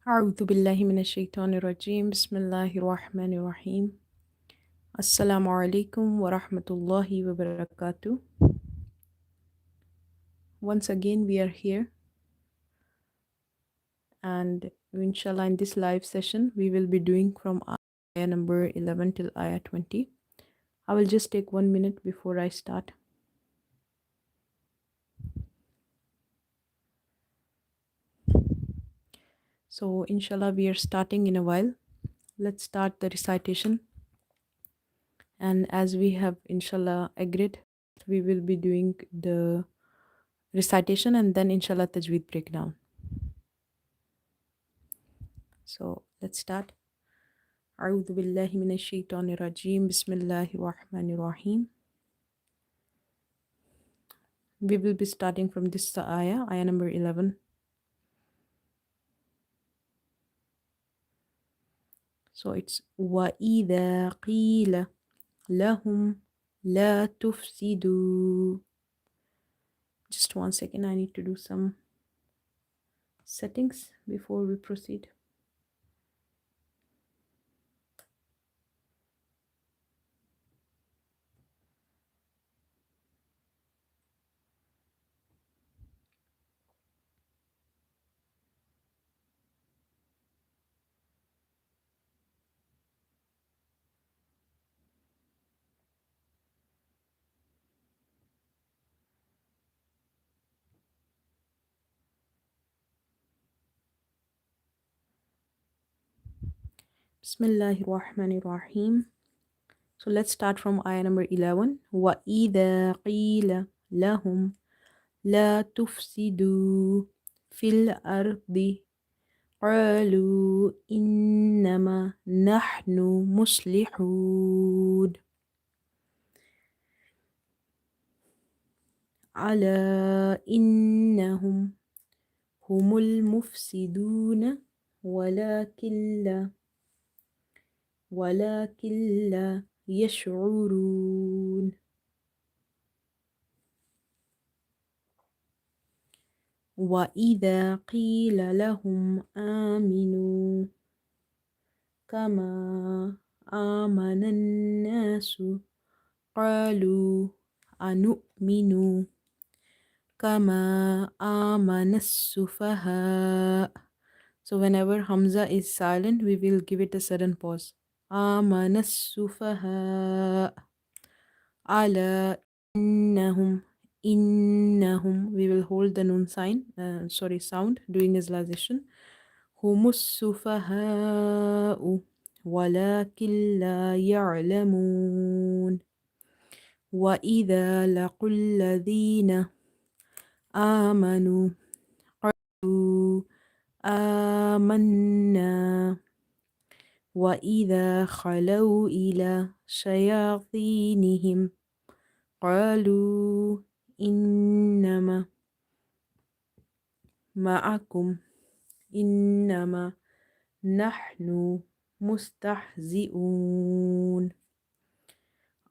أعوذ بالله من الشيطان الرجيم بسم الله الرحمن الرحيم السلام عليكم ورحمة الله وبركاته. Once again we are here, and inshallah in this live session we will be doing from ayah number 11 till ayah 20. I will just take 1 minute before I start. So inshallah we are starting in a while. Let's start the recitation, and as we have inshallah agreed, we will be doing the recitation and then inshallah tajweed breakdown. So let's start. أعوذ بالله من الشيطان الرجيم بسم الله الرحمن الرحيم. We will be starting from this ayah number 11. So it's وَإِذَا قِيلَ لَهُمْ لَا تُفْسِدُوا. Just 1 second, I need to do some settings before we proceed. Bismillahir Rahmanir Rahim. So let's start from ayah number 11. وَإِذَا قِيلَ لَهُمْ لَا تُفْسِدُوا فِي الْأَرْضِ قالوا إنما نحن مصلحون ألا إنهم هم المفسدون ولكن لا يشعرون. وإذا قيل لهم آمنوا كما آمن الناس قالوا أنؤمن كما آمن السفهاء. So whenever Hamza is silent, we will give it a sudden pause. آمن السفهاء على إنهم we will hold the nun sign, sound during islization. هم السفهاء ولكن لا يعلمون. وإذا لقوا الذين آمنوا قالوا آمنا وإذا خلوا إلى شياطينهم قالوا إنما معكم إنما نحن مستهزئون.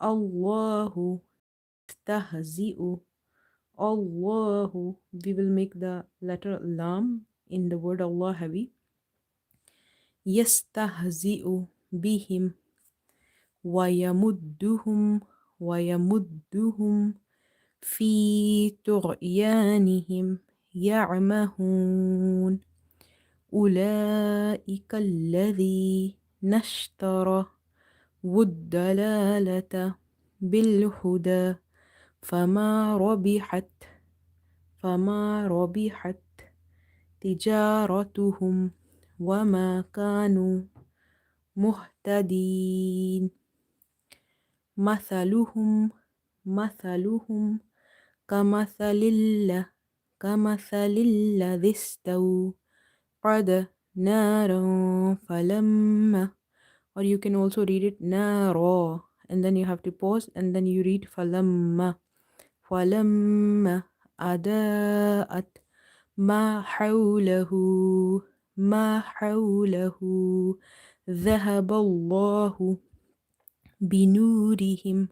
الله يستهزئ. Allah, we will make the letter lam in the word Allah heavy. Yastahzi'u bihim wa yamudduhum fi tughyanihim ya'mahun. Ulaika alladhi nashtara wuddalalata bilhuda فما ربحت تجارتهم وما كانوا مهتدين. مثلهم كمثل الذي استوقد نارا فلما, or you can also read it نارا and then you have to pause and then you read فلما أضاءت ما حوله ذهب الله بنورهم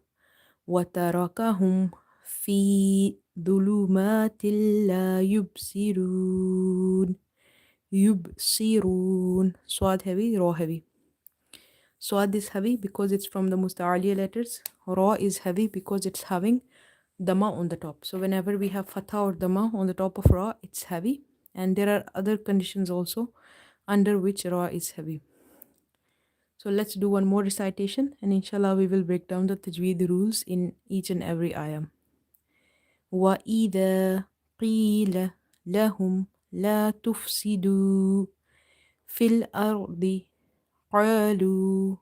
وتركهم في ظلمات لا يبصرون يبصرون. Swad heavy, ra heavy. Swad is heavy because it's from the musta'aliya letters. Ra is heavy because it's having dama on the top. So whenever we have fatha or dama on the top of ra, it's heavy. And there are other conditions also under which ra is heavy. So let's do one more recitation, and inshallah we will break down the tajweed rules in each and every ayah. وَإِذَا قِيلَ لَهُمْ لَا تُفْسِدُوا فِي الْأَرْضِ قَالُوا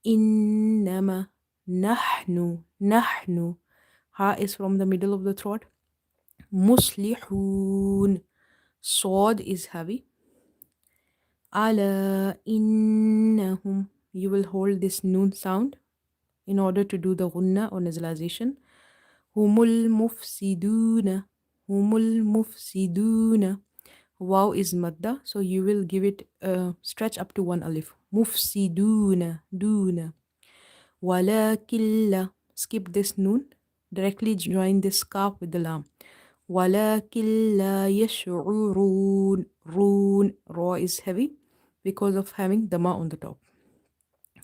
إِنَّمَا نَحْنُ. Ha is from the middle of the throat. مُصْلِحُونَ. Swad is heavy. Ala innahum. You will hold this noon sound in order to do the ghunna or nasalization. Humul mufsiduna. Humul mufsiduna. Waw is madda, so you will give it a stretch up to one alif. Mufsiduna. Duna. Walakilla. Skip this noon. Directly join this kaf with the lam. Walakin la yash'urun. Roon. Ra is heavy because of having the ma on the top.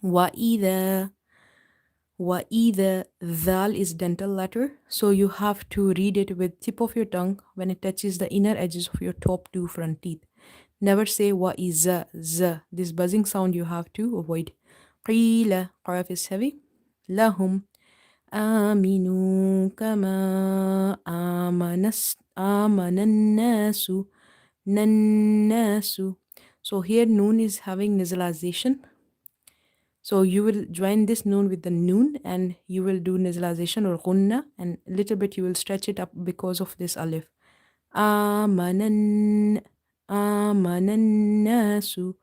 وَإِذَا Dhal is dental letter, so you have to read it with tip of your tongue when it touches the inner edges of your top two front teeth. Never say وَإِذَا z. This buzzing sound you have to avoid. قِيلَ. Qaf is heavy. لَهُمْ آمِنُوا كَمَا آمَنَ النَّاسُ. Nannasu. So here noon is having nasalization. So you will join this noon with the noon and you will do nasalization or ghunna, and a little bit you will stretch it up because of this alif. Amanan nasu.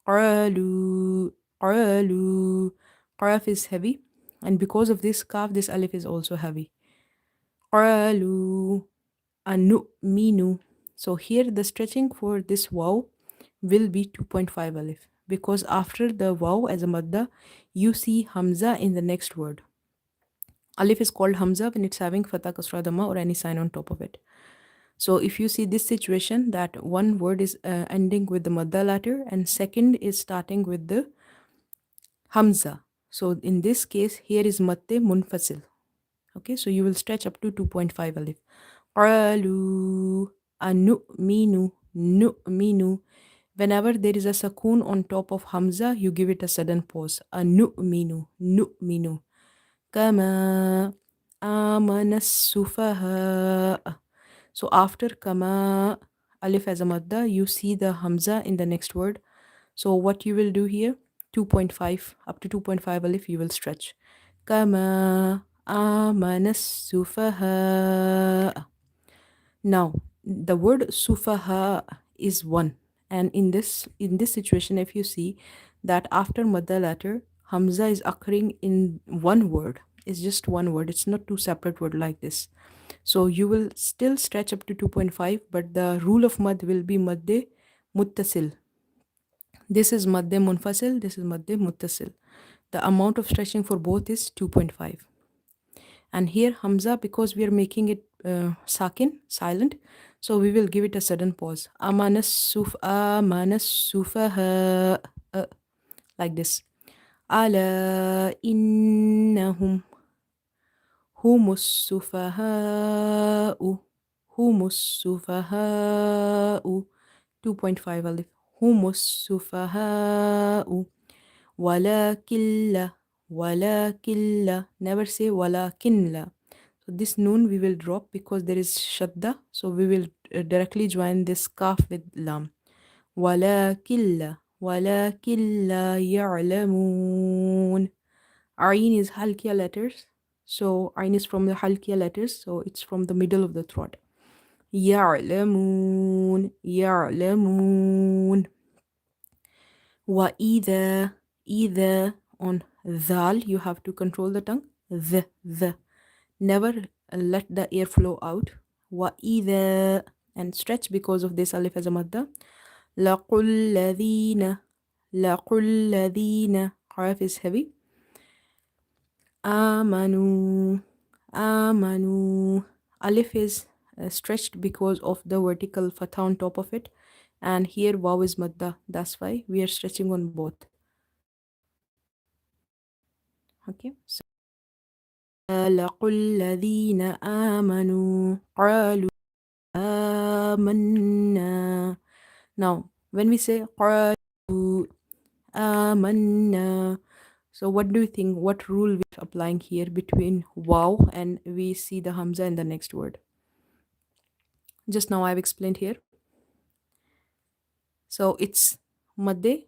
Qalu. Qaf is heavy, and because of this kaf, this alif is also heavy. Qalu anu'minu. So here the stretching for this waw will be 2.5 alif, because after the waw as a madda, you see hamza in the next word. Alif is called hamza when it's having fatha, kasra, dhamma or any sign on top of it. So if you see this situation that one word is ending with the madda letter and second is starting with the hamza. So in this case, here is matte munfasil. Okay, so you will stretch up to 2.5 alif. Qalu anu'minu. Nu'minu. Whenever there is a sakoon on top of hamza, you give it a sudden pause. Nu'minu. Nu'minu. Kama amana sufaha. So after kama alif as a madda, you see the hamza in the next word. So what you will do here, 2.5 up to 2.5 alif you will stretch. Kama amana sufaha. Now the word sufaha is one, and in this situation, if you see that after madda letter hamza is occurring in one word, it's just one word, it's not two separate words like this. So you will still stretch up to 2.5, but the rule of mad will be madde muttasil. This is madde munfasil, this is madde muttasil. The amount of stretching for both is 2.5. And here hamza, because we are making it sakin, silent, so we will give it a sudden pause. Amanas sufaha, like this. Ala innahum humus sufaha'u. Humus sufaha'u. 2.5 alif. Humus sufaha'u. Walakilla. Never say walakinla. So this noon we will drop because there is shadda. So we will directly join this kaf with lam. Walakilla ya'lamun. Ain is halkiya letters. So ain is from the halkiya letters. So it's from the middle of the throat. Ya'lamun. Wa either on dhal, you have to control the tongue. The. Never let the air flow out. Wa either, and stretch because of this alif as a madda. Laqul ladina. Qaf is heavy. Amanu. Alif is stretched because of the vertical fatha on top of it, And here waw is madda. That's why we are stretching on both. Okay. So لقوا الذين آمنوا قالوا آمنا. Now, when we say قالوا آمنا, so what do you think? What rule we're applying here between wow and we see the hamza in the next word? Just now I've explained here. So it's madde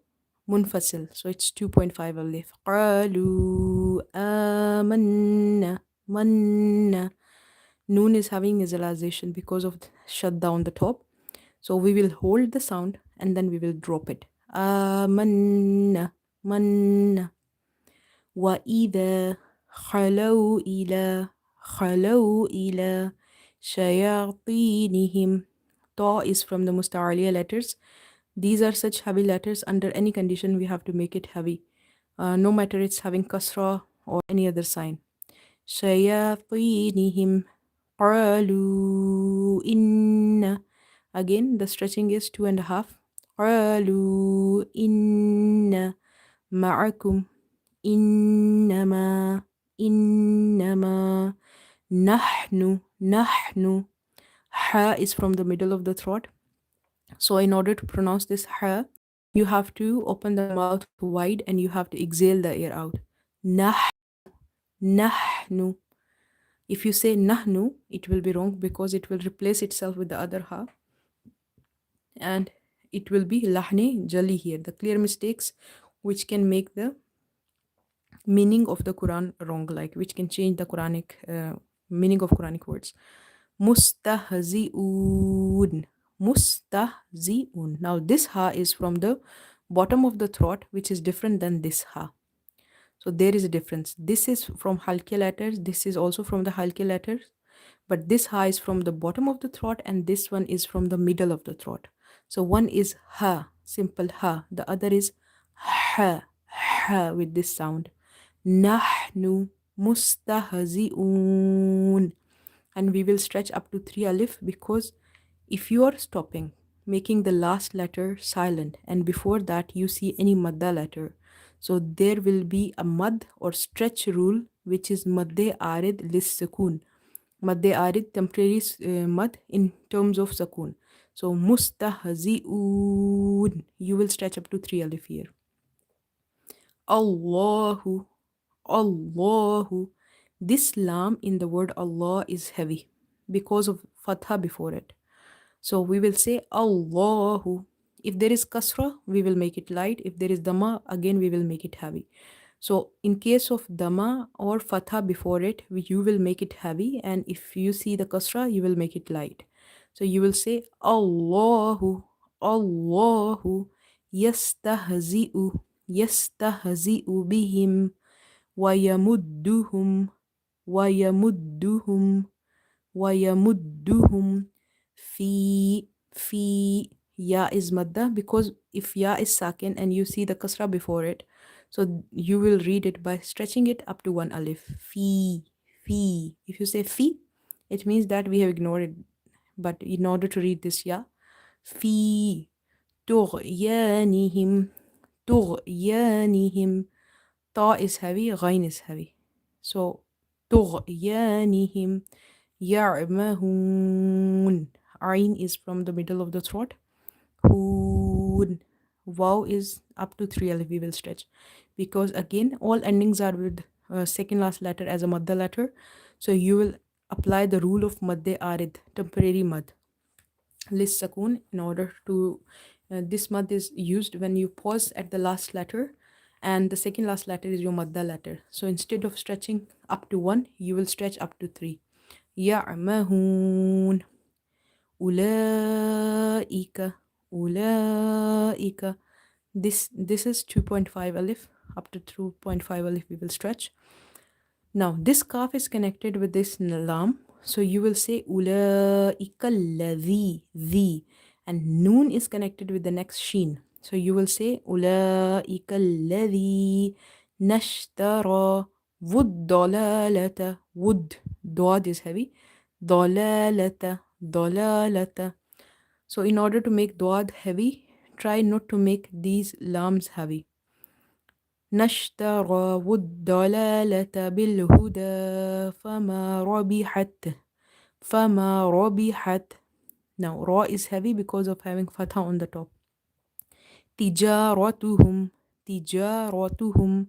munfasil. So it's 2.5 alif. قالوا آمنا manna. Noon is having nasalization because of the shadda on the top. So we will hold the sound and then we will drop it. آمنا manna. وإذا خلوا إلى شياطينهم. Ta is from the musta'aliya letters. These are such heavy letters. Under any condition, we have to make it heavy. No matter it's having kasra or any other sign. شياطينهم قالوا إن. Again, the stretching is 2.5. قالوا إن معكم إنما إنما نحن. Ha is from the middle of the throat. So in order to pronounce this ha, you have to open the mouth wide and you have to exhale the air out. Nahnu. If you say nahnu, it will be wrong because it will replace itself with the other ha. And it will be lahne jali here. The clear mistakes which can make the meaning of the Quran wrong, like which can change the Quranic meaning of Quranic words. Mustahzi'un. Mustahzi'un. Now this ha is from the bottom of the throat, which is different than this ha. So there is a difference. This is from halki letters. This is also from the halki letters. But this ha is from the bottom of the throat and this one is from the middle of the throat. So one is ha, simple ha. The other is ha, ha with this sound. Nahnu mustahzi'un. And we will stretch up to 3 alif because if you are stopping, making the last letter silent, and before that you see any madda letter, so there will be a mad or stretch rule, which is madde arid lis sukoon. Madde arid temporary mad in terms of sukoon. So mustahzi'un, you will stretch up to 3 alif here. Allahu, Allahu. This lam in the word Allah is heavy because of fatha before it. So we will say Allahu. If there is kasra, we will make it light. If there is dama, again we will make it heavy. So in case of dama or fatha before it, you will make it heavy. And if you see the kasra, you will make it light. So you will say Allahu, Allahu, yastahzi'u, yastahzi'u bihim, ويمدهم ويمدهم ويمدهم في ya is madda because if ya is sakin and you see the kasra before it, so you will read it by stretching it up to 1 alif. Fi. If you say fi, it means that we have ignored it. But in order to read this ya, fi طغيانهم طغيانهم. Ta is heavy, ghain is heavy. So, طغيانهم يعمهون. Ain is from the middle of the throat. Hoon. Wow is up to 3 alif we will stretch. Because again, all endings are with second last letter as a madda letter. So you will apply the rule of madde arid, temporary mad. Lis sakoon in order to, this mad is used when you pause at the last letter and the second last letter is your madda letter. So instead of stretching up to 1, you will stretch up to 3. يعمهون أولئك أولئك. This is 2.5 alif. Up to 2.5 alif we will stretch. Now this kaf is connected with this lam. So you will say أولئك الذي, the, and noon is connected with the next sheen. So you will say أولئك الذي نشترى والضلالة. Wood, dod is heavy. ضلالة ضلالة. So in order to make dwad heavy, try not to make these lams heavy. نشترى الضلالة بالهدى فما ربحت. Now ra is heavy because of having fatha on the top. تجارتهم تجارتهم.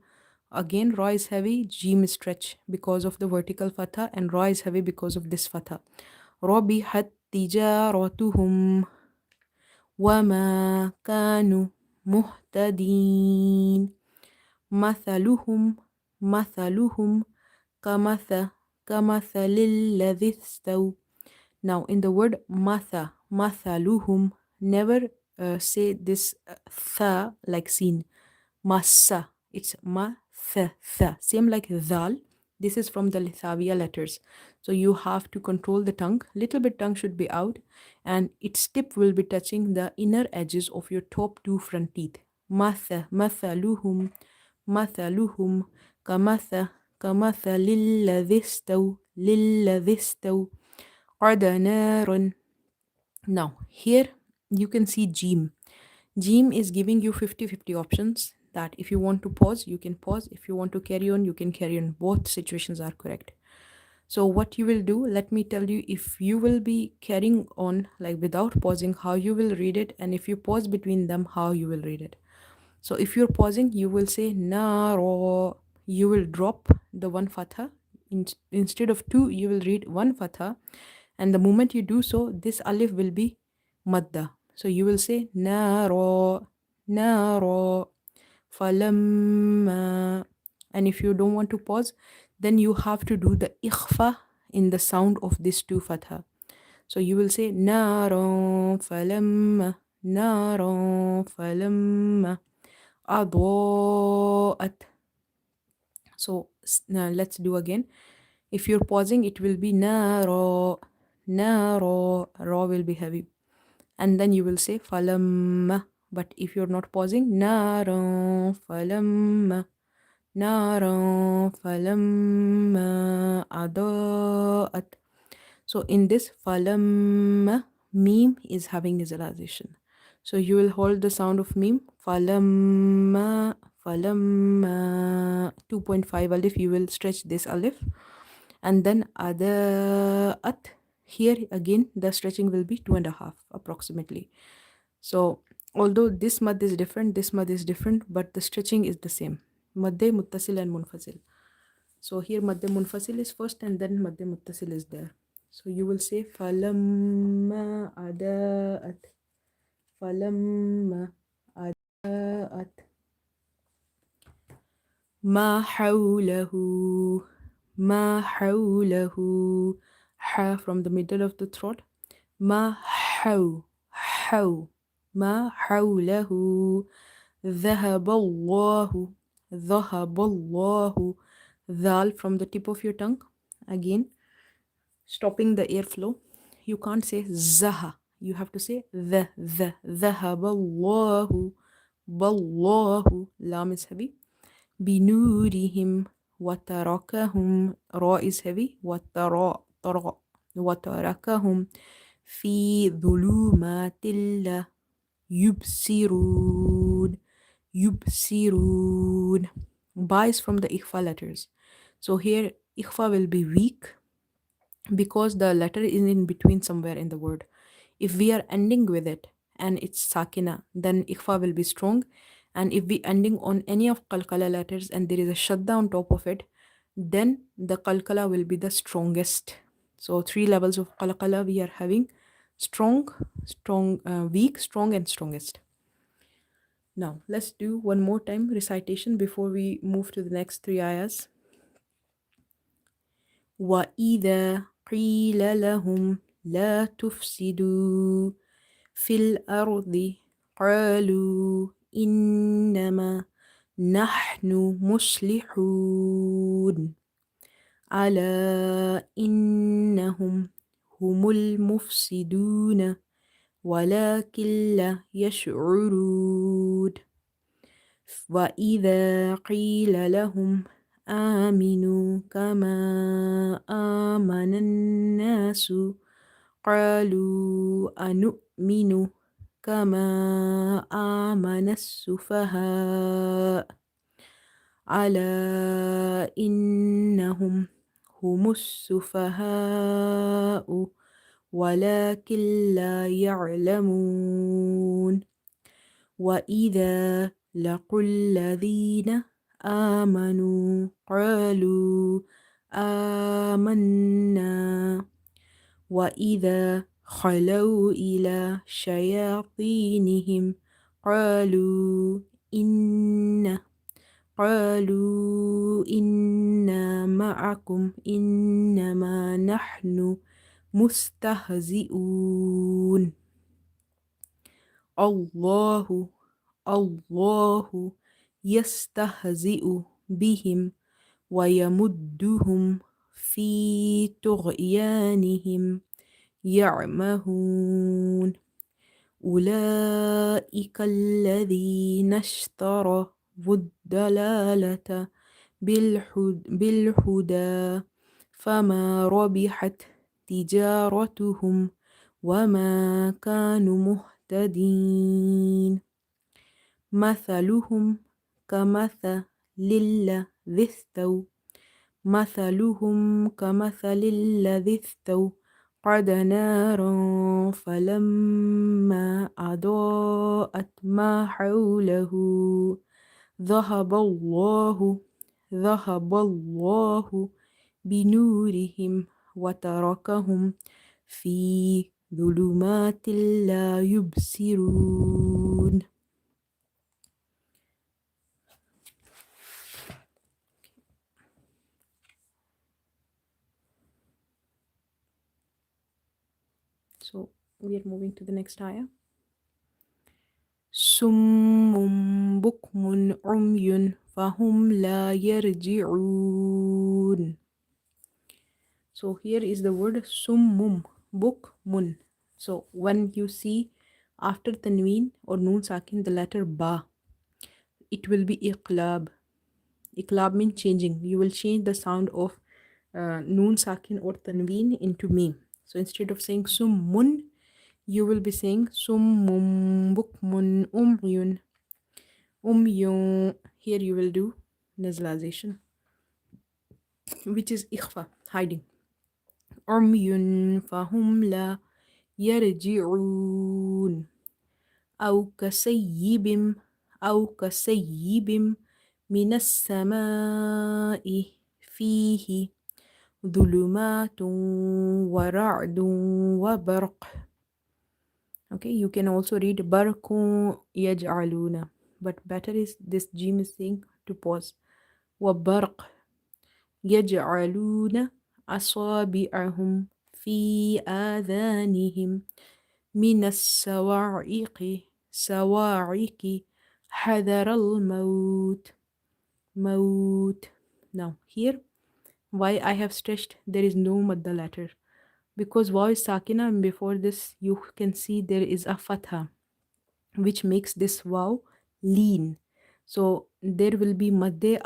Again ra is heavy, jim is stretch because of the vertical fatha, and ra is heavy because of this fatha. ربحت تجارتهم وما كانوا مهتدين. مثلهم كمثل الذي استوى. Now in the word mathaluhum, never say this tha like seen. Massa, it's tha, same like dhal. This is from the Lithaviya letters. So you have to control the tongue. Little bit tongue should be out, and its tip will be touching the inner edges of your top two front teeth. Mathaluhum, mathaluhum, كمثل الذي استوى قَدَ نَارٌ. Now here you can see Jim. Jim is giving you 50-50 options, that if you want to pause, you can pause. If you want to carry on, you can carry on. Both situations are correct. So what you will do, let me tell you, if you will be carrying on like without pausing, how you will read it, and if you pause between them, how you will read it. So if you're pausing, you will say naro. You will drop the one fatha. Instead of two, you will read one fatha. And the moment you do so, this alif will be madda. So you will say naro, naro, falamma. And if you don't want to pause, then you have to do the ikhfa in the sound of these two fatha. So you will say naro, falamma, naro, falamma. أضاءت. So now let's do again. If you're pausing, it will be naro, naro, ra will be heavy. And then you will say falamma. But if you're not pausing, naro, falamma, naro, falamma, أضاءت. So in this falamma, meme is having nasalization. So you will hold the sound of meme. Falamma, falamma. 2.5 alif, you will stretch this alif. And then adaat. Here again, the stretching will be 2.5 approximately. So although this mad is different, this mad is different, but the stretching is the same. Madde muttasil and munfasil. So here madde munfasil is first, and then madde muttasil is there. So you will say falamma adaat, falamma adaat, ma hawlahu, ma hawlahu, ha from the middle of the throat, ma haw, ma hawlahu, ذهب الله, ذهب الله, dhal from the tip of your tongue. Again, stopping the airflow. You can't say zaha. You have to say the. ذهب الله, بالله. Lam is heavy. بنورهم وتركهم. Ra is heavy. وتركهم في ظلمات الله يبصرون. Yubsirun. Ba is from the ikhfa letters. So here ikhfa will be weak because the letter is in between somewhere in the word. If we are ending with it and it's sakina, then ikhfa will be strong. And if we ending on any of qalqalah letters and there is a shadda on top of it, then the qalqalah will be the strongest. So 3 levels of qalqalah we are having: strong, weak, strong, and strongest. Now, let's do one more time recitation before we move to the next 3 ayahs. وَإِذَا قِيلَ لَهُمْ لَا تُفْسِدُوا فِي الْأَرْضِ قَالُوا إِنَّمَا نَحْنُ مُصْلِحُونَ أَلَا إِنَّهُمْ هُمُ الْمُفْسِدُونَ ولكن لا يشعرون. وإذا قيل لهم آمنوا كما آمن الناس قالوا أنؤمن كما آمن السفهاء على إنهم هم السفهاء ولكن لا يعلمون وإذا لقوا الذين آمنوا قالوا آمنا وإذا خلوا إلى شياطينهم قالوا إن قالوا إنا معكم إنما نحن مستهزئون الله الله يستهزئ بهم ويمدهم في طغيانهم يعمهون أولئك الذين اشتروا الضلالة بالهدى فما ربحت تجارتهم وما كانوا مهتدين مثلهم كمثل الذي استوقد نارا فلما أضاءت ما حوله ذهب الله بنورهم وتركهم في ظلمات لا يبصرون. So we are moving to the next ayah. Summum bukmun umyun fahum la yarji'un. So here is the word summum, bukmun. So when you see after tanween or noon sakin the letter ba, it will be iklab. Iklab means changing. You will change the sound of noon sakin or tanween into mim. So instead of saying summun, you will be saying summum bukmun umyun. Umyun. Here you will do nasalization, which is ikhfa, hiding. Umyun fahum la yarji'un. أو كسيب من السماء فيه ظلمات ورعد وبرق. Okay, you can also read barqun yaj'aluna, but better is this jim is saying to pause. وبرق يجعلون أصابعهم في آذانهم من الصواعق حذر الموت. Now here why I have stretched there is no madda letter, because waw is sakina and before this you can see there is a fatha which makes this waw lean. So there will be madde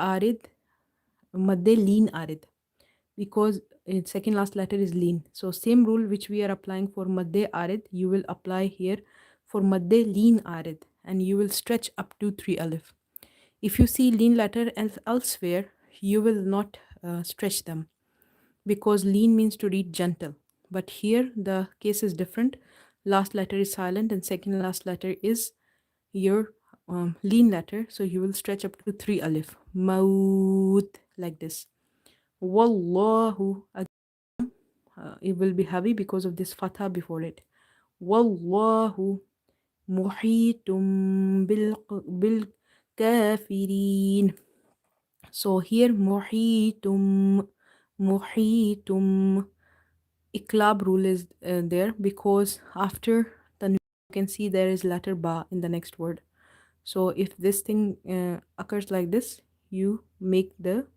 lean arid, because its second last letter is lean. So same rule which we are applying for madde arid, you will apply here for madde lean arid, and you will stretch up to 3 alif. If you see lean letter elsewhere, you will not stretch them, because lean means to read gentle. But here the case is different. Last letter is silent and second last letter is your lean letter. So you will stretch up to 3 alif. Maut, like this. Wallahu, it will be heavy because of this fatha before it. Wallahu muhitum bil kafirin. So here muhitum iklab rule is there, because after tanween you can see there is letter ba in the next word. So if this thing occurs like this, you make the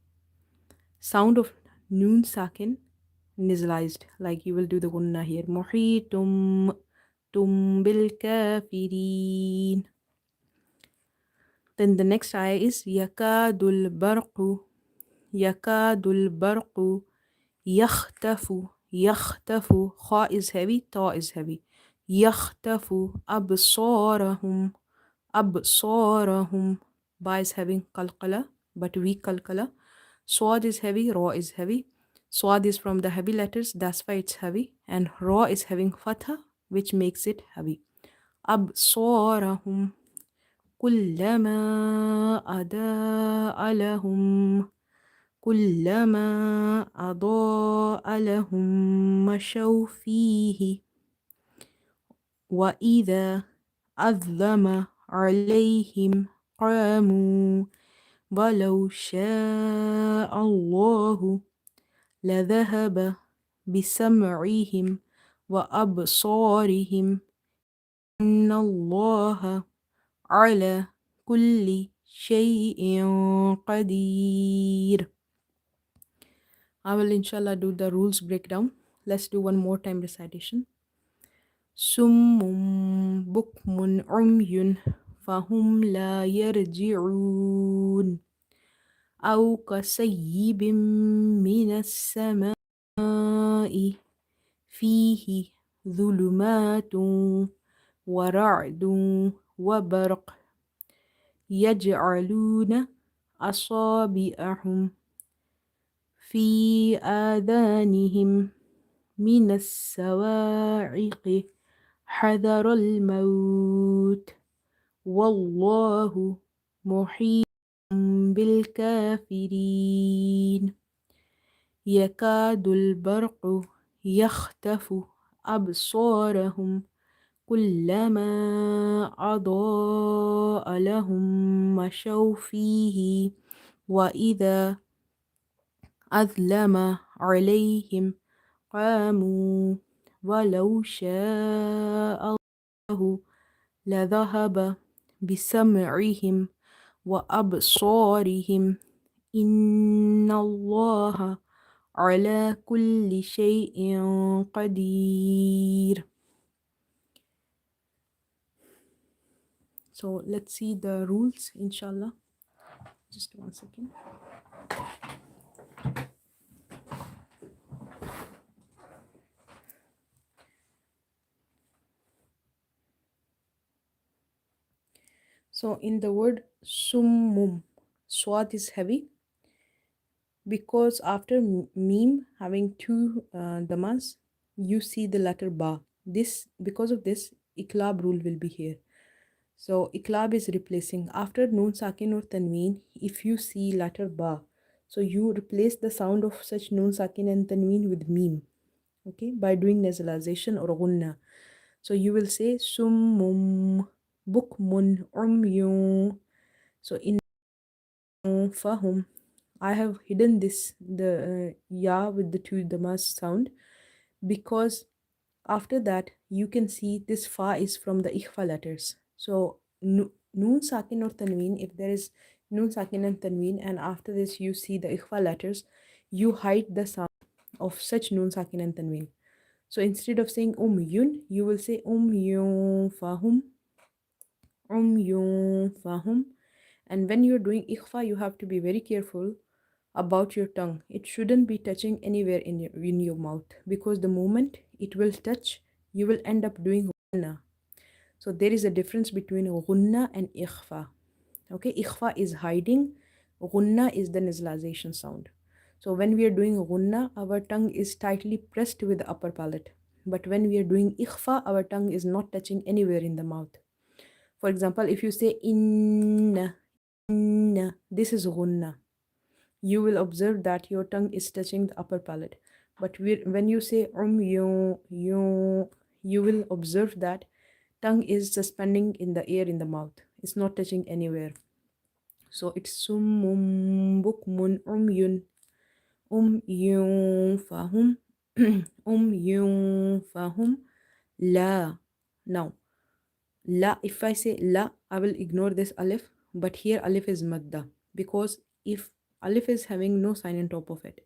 sound of noon sakin nasalized, like you will do the gunna here. Muhitum bil kafirin. Then the next ayah is yakadul barqu yakhtafu يختف. Kha is heavy, ta is heavy. يختف أبصارهم. أبصارهم. Ba is having qalqalah, but weak qalqalah. Swad is heavy, ra is heavy. Swad is from the heavy letters, that's why it's heavy. And ra is having fatha, which makes it heavy. أبصارهم كلما أضاء لهم. كلما أضاء لهم مشوا فيه. وإذا أظلم عليهم قاموا. ولو شاء الله لذهب بسمعهم وأبصارهم إن الله على كل شيء قدير. I will inshallah do the rules breakdown. Let's do one more time recitation. سم بكم عمي فهم لا يرجعون أو كسيب من السماء فيه ظلمات ورعد وبرق يجعلون أصابعهم في آذانهم من الصواعق حذر الموت والله محيط بالكافرين. يكاد البرق يخطف أبصارهم كلما أضاء لهم مشوا فيه وإذا أظلم عليهم قاموا ولو شاء الله لذهب بسمعهم وأبصارهم إن الله على كل شيء قدير. So let's see the rules, inshallah. Just 1 second. So in the word summum, swat is heavy because after meme having two damas, you see the letter ba. This, because of this, iklab rule will be here. So iklab is replacing after noon sakin or tanween. If you see letter ba, so you replace the sound of such noon sakin and tanween with meme, okay, by doing nasalization or gunna. So you will say summum bukmun umyun. So in fahum, I have hidden this the ya with the two damas sound because after that you can see this fa is from the ikhfa letters. So noon sakin or tanween, if there is noon sakin and tanween and after this you see the ikhfa letters, you hide the sound of such noon sakin and tanween. So instead of saying yun, you will say yun fahum, yun fahum. And when you're doing ikhfa, you have to be very careful about your tongue. It shouldn't be touching anywhere in your mouth because the moment it will touch, you will end up doing ghunna. So there is a difference between ghunna and ikhfa. Okay, ikhfa is hiding, ghunna is the nasalization sound. So when we are doing ghunna, our tongue is tightly pressed with the upper palate. But when we are doing ikhfa, our tongue is not touching anywhere in the mouth. For example, if you say inna, inna, this is ghunna. You will observe that your tongue is touching the upper palate. But when you say you will observe that tongue is suspending in the air in the mouth. It's not touching anywhere. So it's summum bukmun umyun. Fahum. Fahum. La. Now, la, if I say la, I will ignore this alif, but here alif is madda because if alif is having no sign on top of it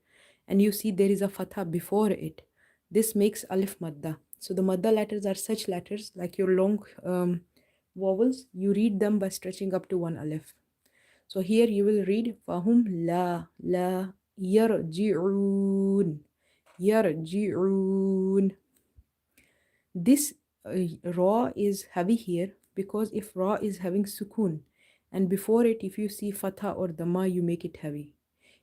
and you see there is a fatha before it, this makes alif madda. So the madda letters are such letters like your long vowels, you read them by stretching up to one alif. So here you will read fahum la yarji'un. yarji'un. This ra is heavy here because if ra is having sukun and before it if you see fatha or dhamma you make it heavy.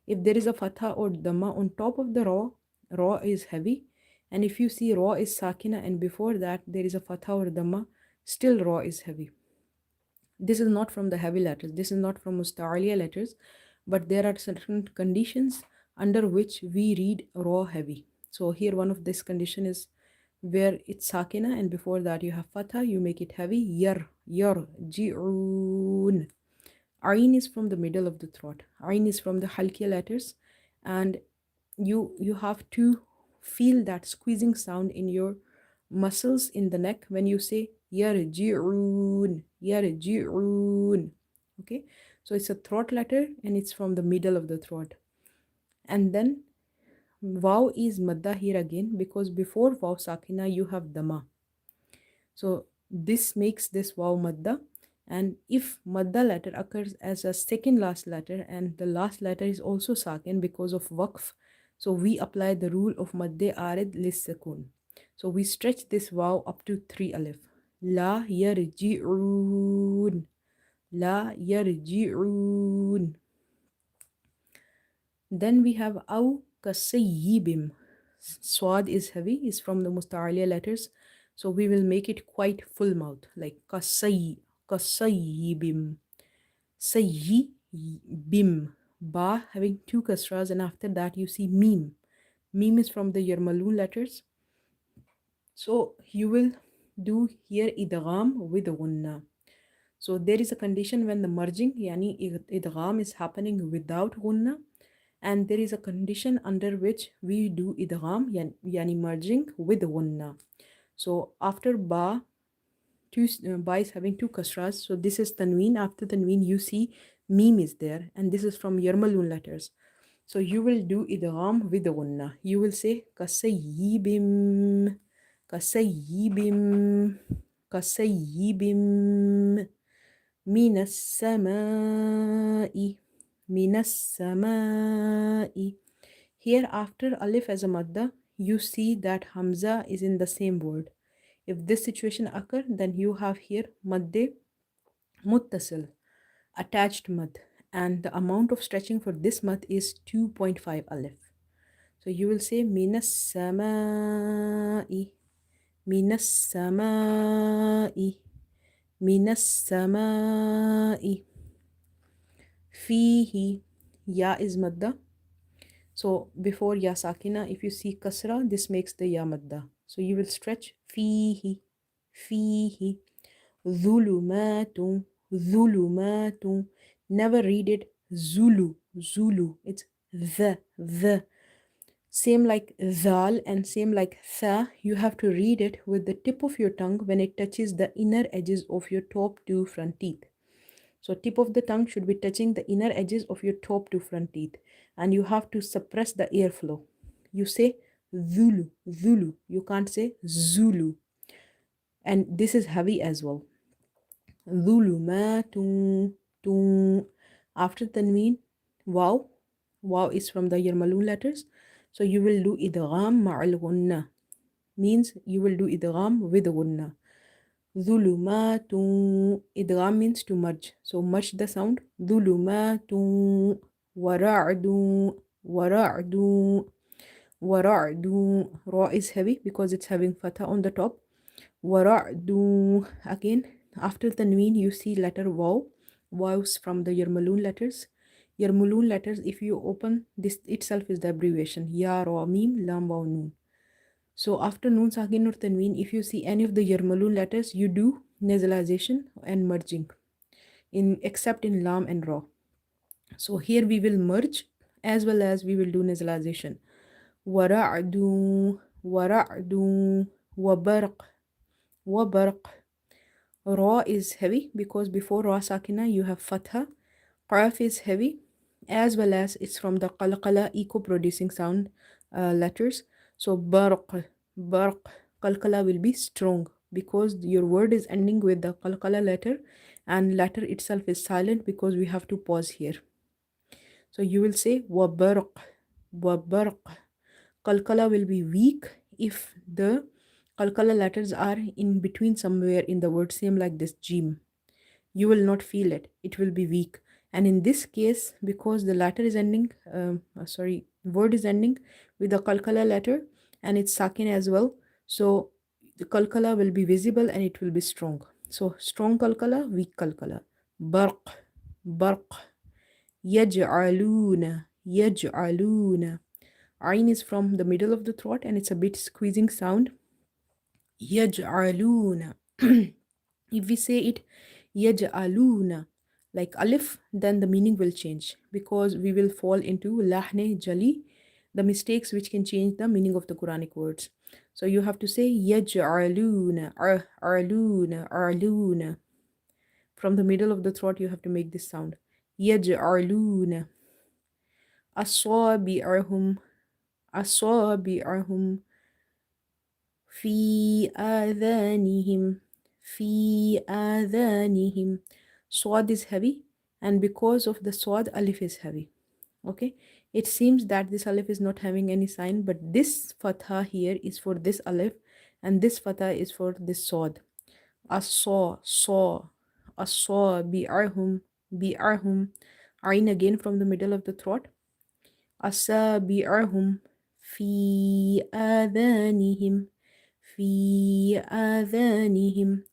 If there is a fatha or dhamma on top of the ra, ra is heavy, and if you see ra is sakina and before that there is a fatha or dhamma, still ra is heavy. This is not from the heavy letters, this is not from musta'aliya letters, but there are certain conditions under which we read ra heavy. So here one of this condition is where it's sakina and before that you have fatha, you make it heavy. Yar, ji'un. Ain is from the middle of the throat. Ain is from the halkiya letters, and you have to feel that squeezing sound in your muscles in the neck when you say yarji'un, yarji'un. Okay, so it's a throat letter and it's from the middle of the throat. And then Waw is madda here again because before waw sakina you have dhamma. So this makes this waw madda. And if madda letter occurs as a second last letter and the last letter is also sakin because of waqf, so we apply the rule of madde arid lis sakun. So we stretch this waw up to 3 alif. La yarji'un. La yarji'un. Then we have aw kasayyibim. Swad is heavy, is from the musta'aliya letters. So we will make it quite full mouth, like kasayyibim. Sayyibim. Ba having two kasras, and after that you see meme. Meme is from the Yarmalun letters. So you will do here idgham with gunna. So there is a condition when the merging, yani idgham is happening without gunna, and there is a condition under which we do idgham, yani merging with gunna. So after ba, ba is having two kasras, so this is tanween. After tanween you see meme is there, and this is from Yarmalun letters. So you will do idgham with gunna. You will say kasayyibim, kasayyibim, kasayyibim. من السماء من السماء. Here after alif as a madda, you see that hamza is in the same word. If this situation occur, then you have here madde muttasil, attached mad, and the amount of stretching for this mad is 2.5 alif. So you will say minas samai, minas samai, minas samai. Fihi, ya is madda. So before ya sakina, if you see kasra, this makes the ya madda. So you will stretch fihi, fihi. Dhulumatun, dhulumatun. Never read it zulu, zulu. It's the. Same like zal and same like tha, you have to read it with the tip of your tongue when it touches the inner edges of your top two front teeth. So tip of the tongue should be touching the inner edges of your top two front teeth, and you have to suppress the airflow. You say Zulu, Zulu. You can't say Zulu. And this is heavy as well. Zulumatun, tun. After tanween, wow. Wow is from the Yarmalun letters. So you will do idgham ma'al gunna. Means you will do idgham with gunna. Dhulumatun. Idgham means to merge. So merge the sound. Dhulumatun. Wara'dun. Wara'dun. Wara'dun. Ra is heavy because it's having fatha on the top. Wara'dun. Again, after tanween, you see letter waw. Waws from the Yarmalun letters. Yarmalun letters, if you open this itself is the abbreviation. Ya, Ra, Mim, Lam, Waw, Noon. So after Noon Sakin or Tanween, if you see any of the Yarmalun letters, you do nasalization and merging, except in Lam and Ra. So here we will merge as well as we will do nasalization. Wara'du, wara'du, wabarq, wabarq. Ra is heavy because before Ra Sakina you have Fatha. Qaf is heavy as well as it's from the qalqalah eco-producing sound letters. So barq, barq, qalqalah will be strong because your word is ending with the qalqalah letter and letter itself is silent because we have to pause here. So you will say wabarq, wabarq, Qalqalah will be weak if the qalqalah letters are in between somewhere in the word, same like this jim. You will not feel it. It will be weak. And in this case, because the letter is ending, word is ending with the qalqala letter and it's sakin as well. So the qalqala will be visible and it will be strong. So strong qalqala, weak qalqala. Barq, barq, yaj'aluna, yaj'aluna. Ain is from the middle of the throat and it's a bit squeezing sound. Yaj'aluna. If we say it yaj'aluna like alif, then the meaning will change because we will fall into lahne jali, the mistakes which can change the meaning of the Quranic words. So you have to say yaj'aluna, arluna, arluna. From the middle of the throat, you have to make this sound. Yaj'aluna asabi'ahum, asabi'ahum في آذانهم في آذانهم. Swad is heavy, and because of the swad, alif is heavy. Okay, it seems that this alif is not having any sign, but this fatha here is for this alif, and this fatha is for this swad. Saw, bi'arhum, bi'arhum. Ain again from the middle of the throat. أصابعهم في آذانهم في آذانهم.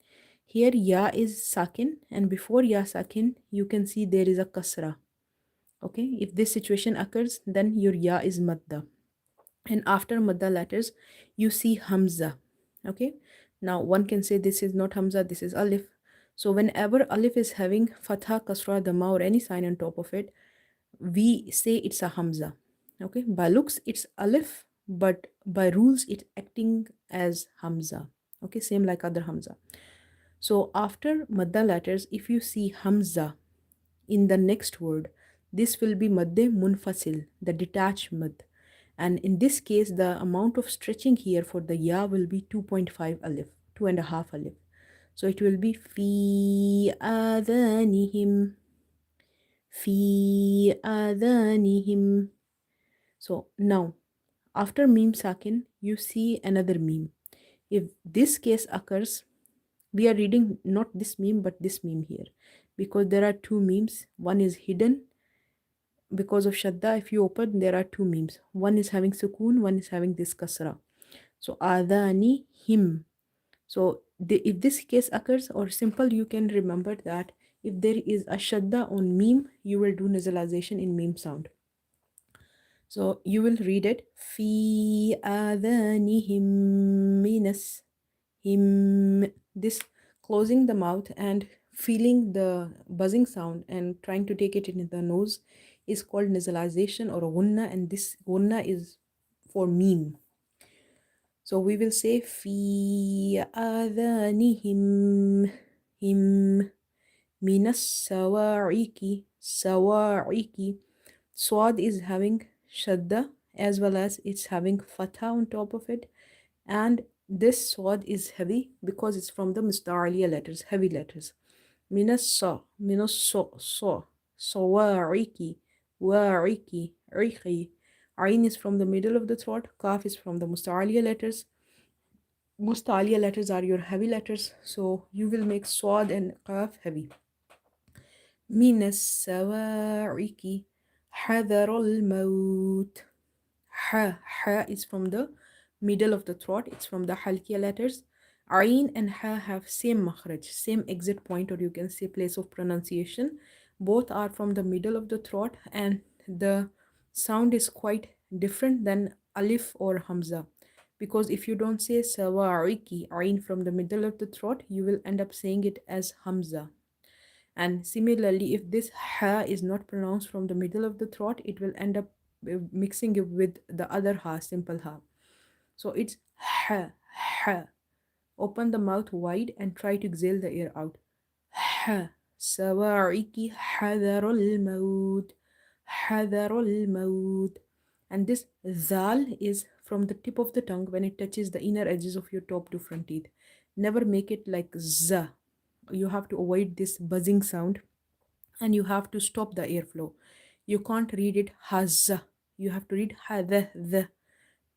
Here ya is sakin, and before ya sakin you can see there is a kasra. Okay, if this situation occurs, then your ya is madda, and after madda letters you see hamza. Okay, now one can say this is not hamza, this is alif. So whenever alif is having fatha, kasra, dhamma or any sign on top of it, we say it's a hamza. Okay, by looks it's alif, but by rules it's acting as hamza. Okay, same like other hamza. So after madda letters, if you see hamza in the next word, this will be madde munfasil, the detached mad. And in this case, the amount of stretching here for the ya will be 2.5 alif, 2.5 alif. So it will be fi adhanihim, fi adhanihim. So now, after meme sakin, you see another meme. If this case occurs, we are reading not this meme but this meme here, because there are two memes. One is hidden because of shadda. If you open, there are two memes. One is having sukoon, one is having this kasra. So adani him. So if this case occurs, or simple, you can remember that if there is a shadda on meme, you will do nasalization in meme sound. So you will read it. Fi adhanihim minas him. This closing the mouth and feeling the buzzing sound and trying to take it in the nose is called nasalization or gunna, and this gunna is for meme. So we will say fi adhanihim him minas sawa'iki sawa'iki. Swad is having shadda as well as it's having fatha on top of it, and this swad is heavy because it's from the musta'aliya letters, heavy letters. Minassa, minasso, sawa'iki, wa'iki, riqi. Ain is from the middle of the throat, kaf is from the musta'aliya letters. Musta'aliya letters are your heavy letters, so you will make swad and kaf heavy. من السواعق حذر الموت. Ha is from the middle of the throat. It's from the halkiya letters. Ain and ha have same makhraj, same exit point, or you can say place of pronunciation. Both are from the middle of the throat, and the sound is quite different than alif or hamza. Because if you don't say sawaiki, ain from the middle of the throat, you will end up saying it as hamza. And similarly, if this ha is not pronounced from the middle of the throat, it will end up mixing it with the other ha, simple ha. So it's ha, ha. Open the mouth wide and try to exhale the air out. Ha. Sawaiki hadarul maut. Hadarul maut. And this zal is from the tip of the tongue when it touches the inner edges of your top two front teeth. Never make it like za. You have to avoid this buzzing sound, and you have to stop the airflow. You can't read it hazza. You have to read hadha.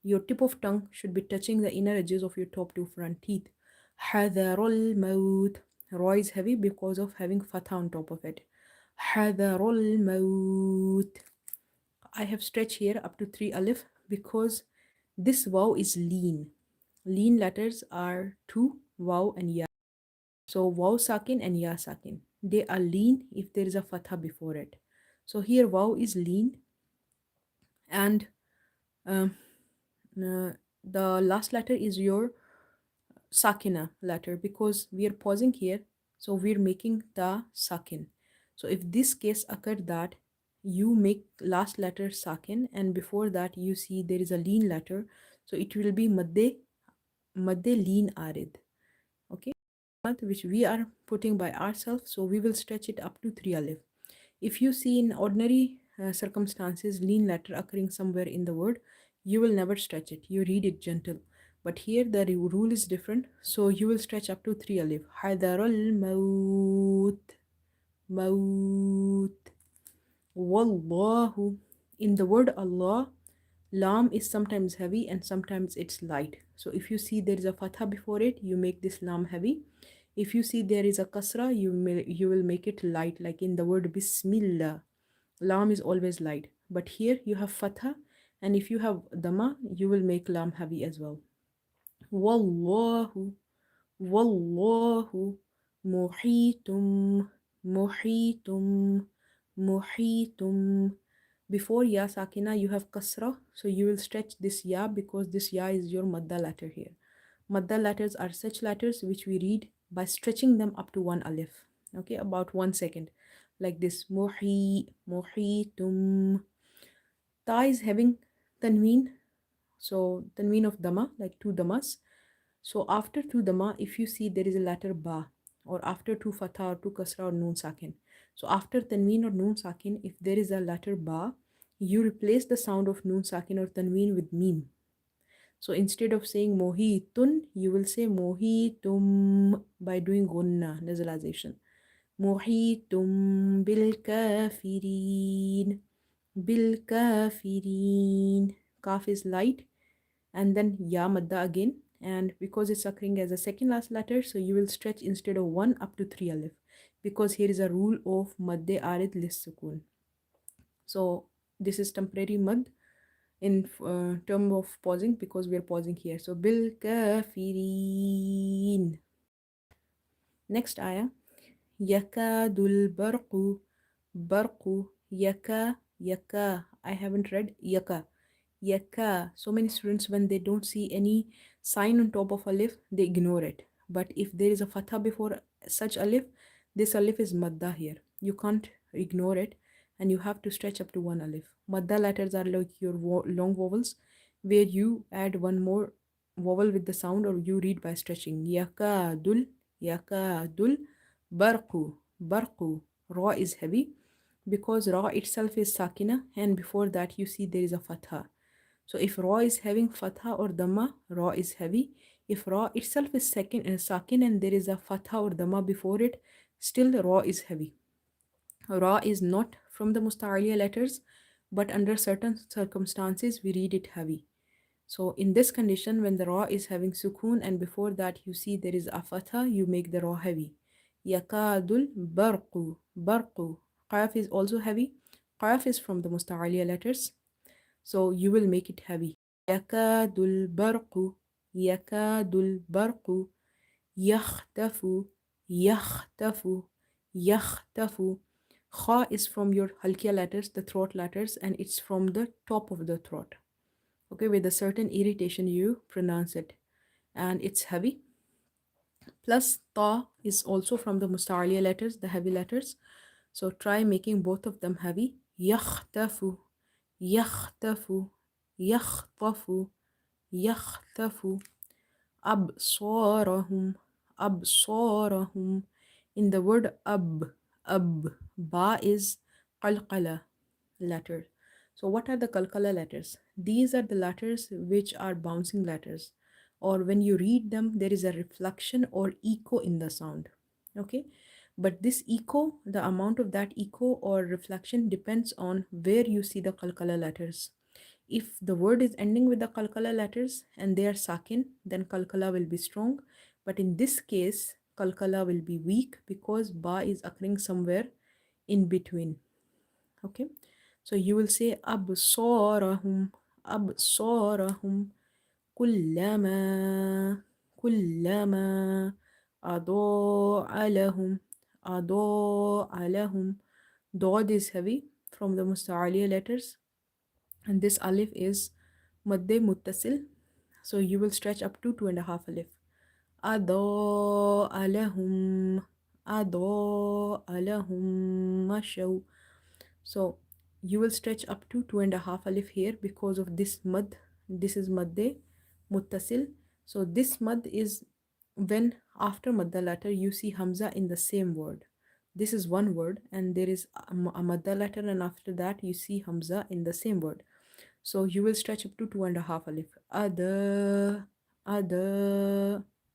Your tip of tongue should be touching the inner edges of your top two front teeth. حذر الموت. Ra is heavy because of having fatha on top of it. حذر الموت. I have stretched here up to 3 alif because this waw is lean. Lean letters are 2, waw and ya. So waw sakin and ya sakin. They are lean if there is a fatha before it. So here waw is lean, and um, the last letter is your sakina letter because we are pausing here. So we're making the sakin. So if this case occurred that you make last letter sakin and before that you see there is a lean letter, so it will be madde lean arid. Okay, which we are putting by ourselves, so we will stretch it up to 3 alif. If you see in ordinary circumstances lean letter occurring somewhere in the word, you will never stretch it. You read it gentle. But here the rule is different, so you will stretch up to 3 alif. Hadarul maut, maut, wallahu. In the word Allah, lam is sometimes heavy and sometimes it's light. So if you see there is a fatha before it, you make this lam heavy. If you see there is a kasra, you will make it light, like in the word bismillah. Lam is always light, but here you have fatha, and if you have dama, you will make lam heavy as well. Wallahu, wallahu, muhitum, muhitum, muhitum. Before ya sakina, you have kasra, so you will stretch this ya because this ya is your madda letter here. Madda letters are such letters which we read by stretching them up to 1 alif. Okay, about 1 second. Like this. Muhitum. Ta is having tanween. So tanween of dama, like 2 damas. So after 2 dama, if you see there is a letter ba, or after 2 fatha or 2 kasra or noon sakin. So after tanween or noon sakin, if there is a letter ba, you replace the sound of noon sakin or tanween with mim. So instead of saying mohitun, you will say mohitum by doing gunna, nasalization. Mohitum bil kafirin, bil kafirin. Kaf is light, and then ya madda again. And because it's occurring as a second last letter, so you will stretch instead of 1 up to 3 alif. Because here is a rule of madde arid lis sukun. So this is temporary mad in term of pausing because we are pausing here. So bil kafirin. Next ayah. Yakadul barqu, barqu, yaka. I haven't read yaka. Yaka. So many students, when they don't see any sign on top of alif, they ignore it. But if there is a fatha before such alif, this alif is madda here. You can't ignore it, and you have to stretch up to 1 alif. Madda letters are like your long vowels, where you add one more vowel with the sound, or you read by stretching. Yakadul, yakadul, barqu, barqu. Ra is heavy because ra itself is sakina, and before that you see there is a fatha. So if ra is having fatha or dhamma, ra is heavy. If ra itself is sakin and there is a fatha or dhamma before it, still ra is heavy. Ra is not from the musta'aliya letters, but under certain circumstances we read it heavy. So in this condition, when the ra is having sukoon and before that you see there is a fatha, you make the ra heavy. Yakadul barqu, barqu. Qaf is also heavy. Qaf is from the musta'aliya letters, so you will make it heavy. Yakadul barqu, yakadul barqu, yakhtafu, yakhtafu, yakhtafu. Kha is from your halkiya letters, the throat letters, and it's from the top of the throat. Okay, with a certain irritation you pronounce it, and it's heavy. Plus ta is also from the musta'aliya letters, the heavy letters. So try making both of them heavy. Yakhtafu, yakhtafu, yakhtafu, yakhtafu. Absarahum, absarahum. In the word ba is qalqalah letter. So what are the qalqalah letters? These are the letters which are bouncing letters, or when you read them there is a reflection or echo in the sound. Okay, but this echo, the amount of that echo or reflection depends on where you see the qalqalah letters. If the word is ending with the qalqalah letters and they are sakin, then qalqalah will be strong. But in this case, qalqalah will be weak because ba is occurring somewhere in between. Okay, so you will say absarahum, absarahum, kullama, kullama, adaa lahum, adaa lahum. Dod is heavy from the musta'aliya letters, and this alif is madde muttasil, so you will stretch up to 2.5 alif. Adaa lahum, adaa lahum mashaw. So you will stretch up to 2.5 alif here because of this mad. This is madde muttasil. So this mad is when after madda letter you see hamza in the same word. This is one word and there is a madda letter, and after that you see hamza in the same word. So you will stretch up to 2.5 alif. Ada,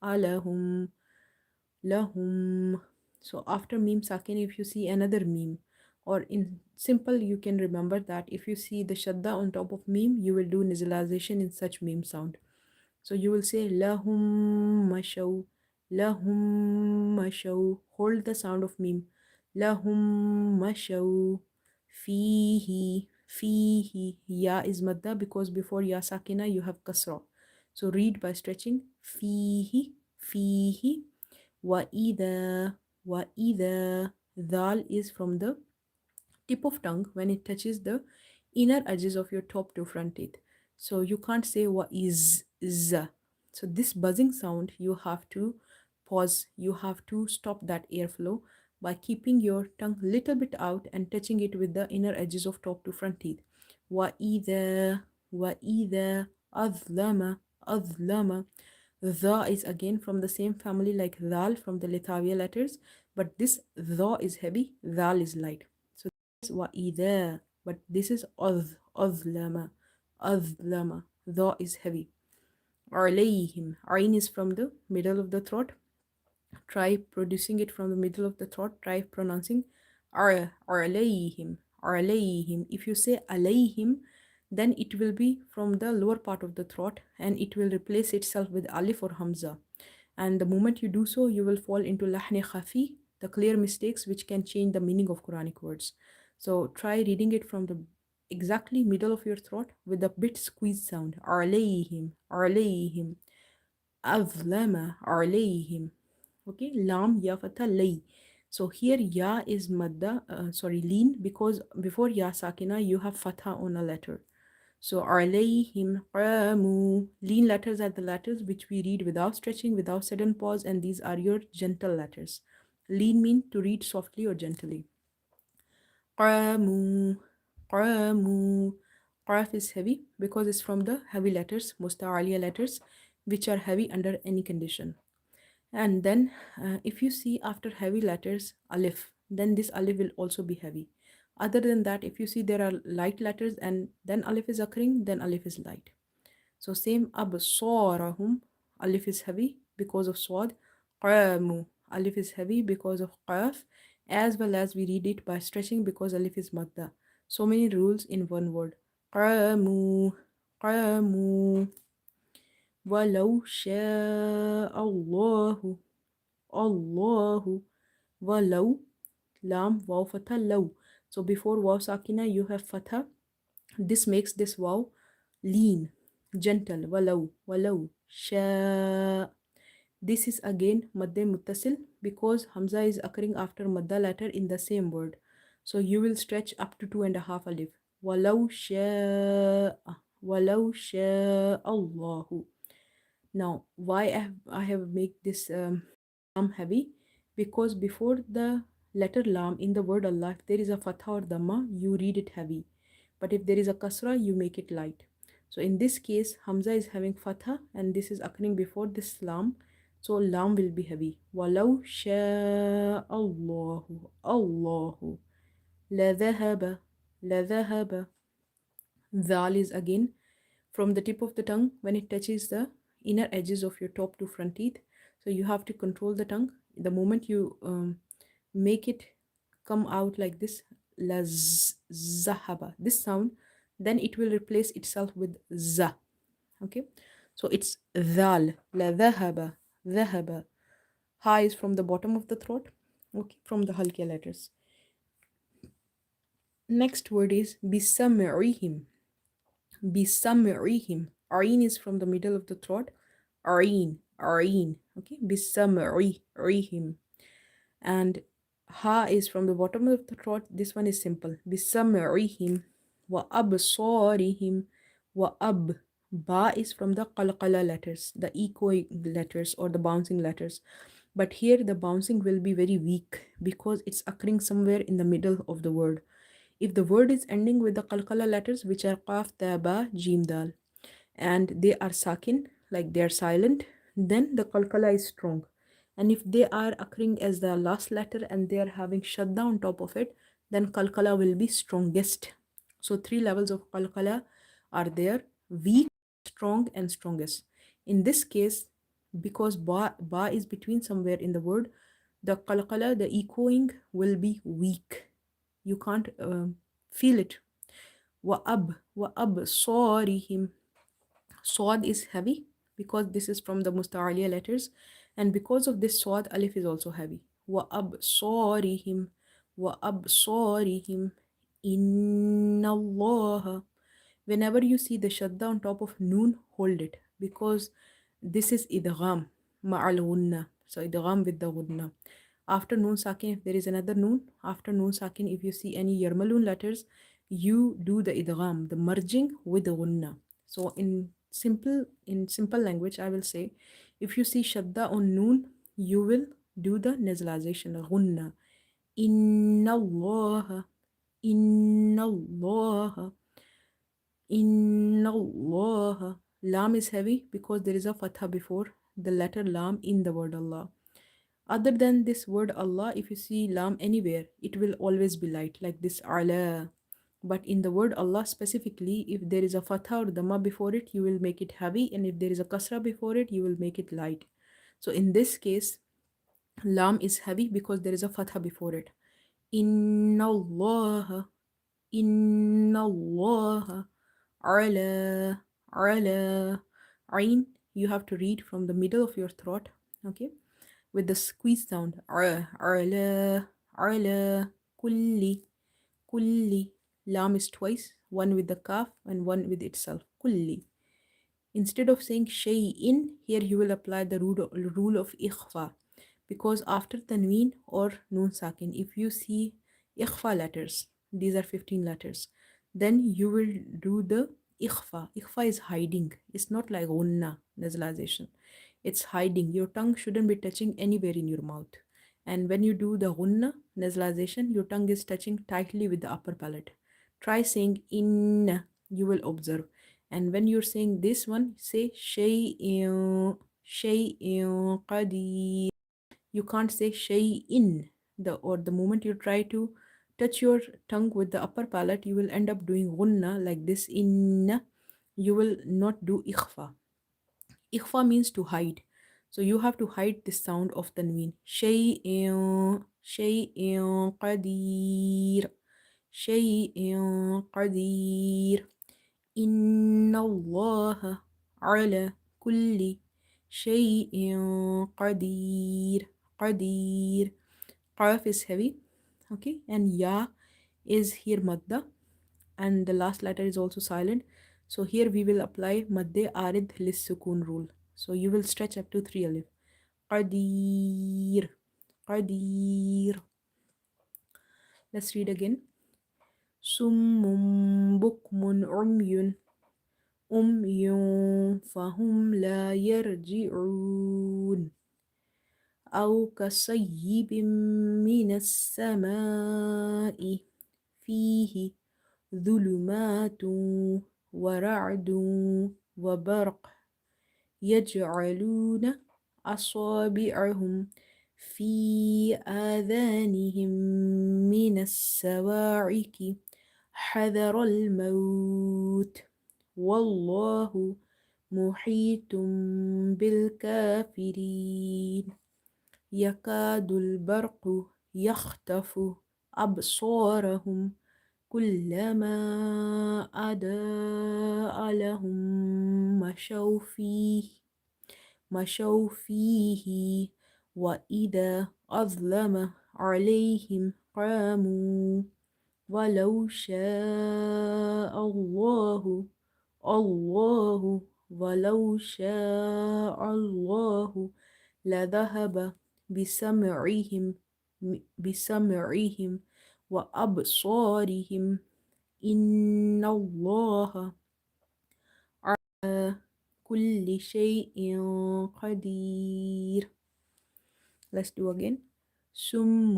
alahum, lahum. So after meme sakin, if you see another meme, or in simple, you can remember that if you see the shadda on top of meme, you will do nasalization in such meme sound. So you will say lahum mashaw, lahum mashaw. Hold the sound of meme. Lahum mashaw. Fihi, fihi. Ya is madda because before ya sakina you have kasra. So read by stretching. Fihi, fihi. Wa ida, wa ida. Dal is from the tip of tongue when it touches the inner edges of your top two front teeth. So you can't say wa is za. So this buzzing sound you have to pause. You have to stop that airflow by keeping your tongue little bit out and touching it with the inner edges of top two front teeth. Wa either azlama, azlama. The is again from the same family like dal from the Lithuania letters, but this the is heavy, dal is light. So this is wa either, but this is azlama, azlama. The is heavy. Alayhim. Ain is from the middle of the throat. Try producing it from the middle of the throat. Try pronouncing alayhim, alayhim. If you say alayhim, then it will be from the lower part of the throat and it will replace itself with alif or hamza. And the moment you do so, you will fall into lahni khafi, the clear mistakes which can change the meaning of Quranic words. So try reading it from the exactly middle of your throat with a bit squeeze sound. Alayhim, alayhim, azlama, alayhim. Okay, lam ya fatha lay. So here ya is madda, lean, because before ya sakina you have fatha on a letter. So alayhim qamu. Lean letters are the letters which we read without stretching, without sudden pause, and these are your gentle letters. Lean mean to read softly or gently. Qamu, qamu. Qaf is heavy because it's from the heavy letters, musta'aliya letters, which are heavy under any condition. And then if you see after heavy letters alif, then this alif will also be heavy. Other than that, if you see there are light letters and then alif is occurring, then alif is light. So same absarahum, alif is heavy because of swad. Qamu, alif is heavy because of qaf, as well as we read it by stretching because alif is madda. So many rules in one word. Qamu, qamu. ولو شاء الله الله ولو lam waw fatha low. So before waw sakina you have fatha. This makes this waw lean, gentle. Walau, walau, sha. This is again madde muttasil because hamza is occurring after madda letter in the same word. So you will stretch up to 2.5 alif. Walau sha, walau sha Allahu. Now, why I have made this lam heavy? Because before the letter lam in the word Allah, if there is a fatha or dhamma, you read it heavy. But if there is a kasra, you make it light. So in this case, hamza is having fatha and this is occurring before this lam. So lam will be heavy. Walau sha Allahu, Allahu. La dhahaba, la dhahaba. Dhal is again from the tip of the tongue when it touches the inner edges of your top two front teeth. So you have to control the tongue. The moment you make it come out like this, la zahaba. This sound then it will replace itself with za. Okay, so it's dhal, la dhahaba, dhahaba. Ha is from the bottom of the throat, okay, from the halqiya letters. Next word is bisam'ihim. Bisam'ihim. Ain is from the middle of the throat. Ain, ain. Okay, bisam'ihim. And ha is from the bottom of the throat. This one is simple. Bisam'ihim wa absarihim wa ab. Ba is from the qalqalah letters, the echoing letters or the bouncing letters. But here the bouncing will be very weak because it's occurring somewhere in the middle of the word. If the word is ending with the qalqala letters, which are qaf, ta, ba, jim, dal, and they are sakin, like they are silent, then the qalqala is strong. And if they are occurring as the last letter and they are having shadda on top of it, then qalqala will be strongest. So three levels of qalqala are there: weak, strong, and strongest. In this case, because ba is between somewhere in the word, the qalqala, the echoing, will be weak. You can't feel it. Wa ab sorihim. Swad is heavy because this is from the musta'aliya letters, and because of this swad, alif is also heavy. Wa ab sorihim. Wa ab sorihim. Inna Allah. Whenever you see the shadda on top of noon, hold it because this is idgham ma'al gunna. So idgham with the gunna. After noon sakin, if there is another noon, after noon sakin, if you see any yarmalun letters, you do the idgham, the merging with the gunna. So in simple language, I will say, if you see shadda on noon, you will do the nasalization, gunna. Inna Allah, inna Allah, inna Allah. Lam is heavy because there is a fatha before the letter lam in the word Allah. Other than this word Allah, if you see lam anywhere, it will always be light, like this ala. But in the word Allah specifically, if there is a fatha or dhamma before it, you will make it heavy, and if there is a kasra before it, you will make it light. So in this case, lam is heavy because there is a fatha before it. Inna Allah, inna Allah, ala, ala. Ain, you have to read from the middle of your throat, okay, with the squeeze sound. Ala, ala, kulli, kulli. Lam is twice, one with the kaf and one with itself. Kulli. Instead of saying shay'in, here you will apply the rule of ikhfa. Because after tanween or noon sakin, if you see ikhfa letters, these are 15 letters, then you will do the ikhfa. Ikhfa is hiding. It's not like gunna, nasalization. It's hiding. Your tongue shouldn't be touching anywhere in your mouth. And when you do the gunna, nasalization, your tongue is touching tightly with the upper palate. Try saying in, you will observe. And when you're saying this one, say shay'in, shay'in qadi. You can't say shay'in. The moment you try to touch your tongue with the upper palate, you will end up doing gunna like this. Inna, you will not do ikhfa. Ikhfa means to hide. So you have to hide the sound of tanween. Shay'in, shay'in qadir, shay'in qadir. Inna Allah ala kulli shay'in qadir. Qadir. Qaf is heavy, okay, and ya is here madda, and the last letter is also silent. So here we will apply madde arid lis sukun rule. So you will stretch up to 3 alif. Qadir, qadir. Let's read again. Summun bukmun umyun, umyun fahum la yarji'un. أو كصيب من السماء فيه ظلمات ورعد وبرق يجعلون أصابعهم في آذانهم من الصواعق حذر الموت والله محيط بالكافرين يكاد البرق يخطف أبصارهم كلما أضاء لهم مشوا فيه وإذا أظلم عليهم قاموا ولو شاء الله ولو شاء الله لذهب بسمعهم بسمعهم وأبصارهم إن الله على كل شيء قدير. Let's do again. سم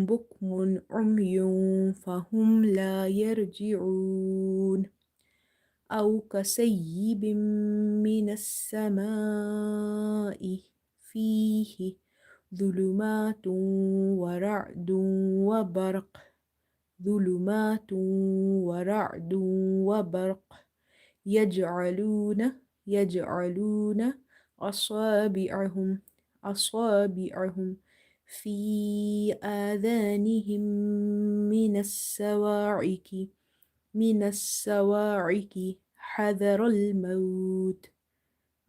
بكم عمي فهم لا يرجعون أو كسيب من السماء فيه ظلمات ورعد وبرق يجعلون أصابعهم في آذانهم من السواعق حذر الموت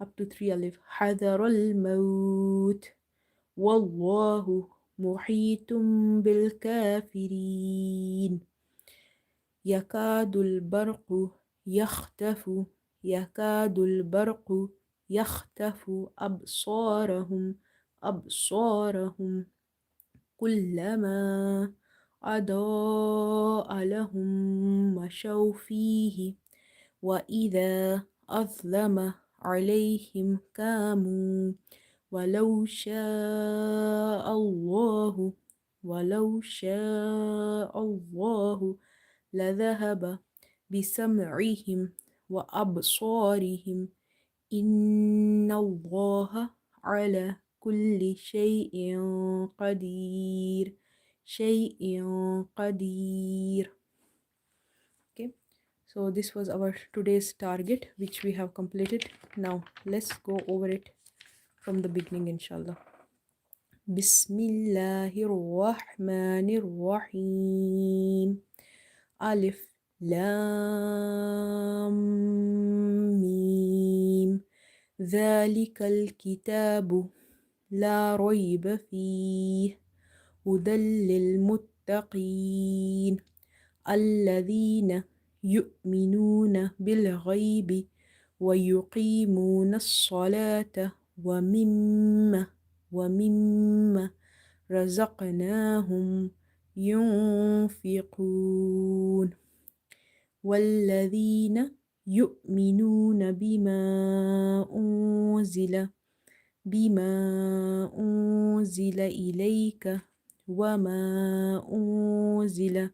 up to 3 ألف حذر الموت والله محيط بالكافرين يكاد البرق يخطف أبصارهم كلما أضاء لهم مشوا فيه وإذا أظلم عليهم قاموا ولو شاء الله لذهب بسمعهم وأبصارهم إن الله على كل شيء قدير Okay, so this was our today's target which we have completed. Now let's go over it from the beginning, inshallah. Bismillahir Rahmanir Rahim. Alif Lam Mim. ذلك الكتاب لا ريب فيه هدى للمتقين الذين يؤمنون بالغيب ويقيمون الصلاة ومما رزقناهم ينفقون والذين يؤمنون بما أنزل إليك وما أنزل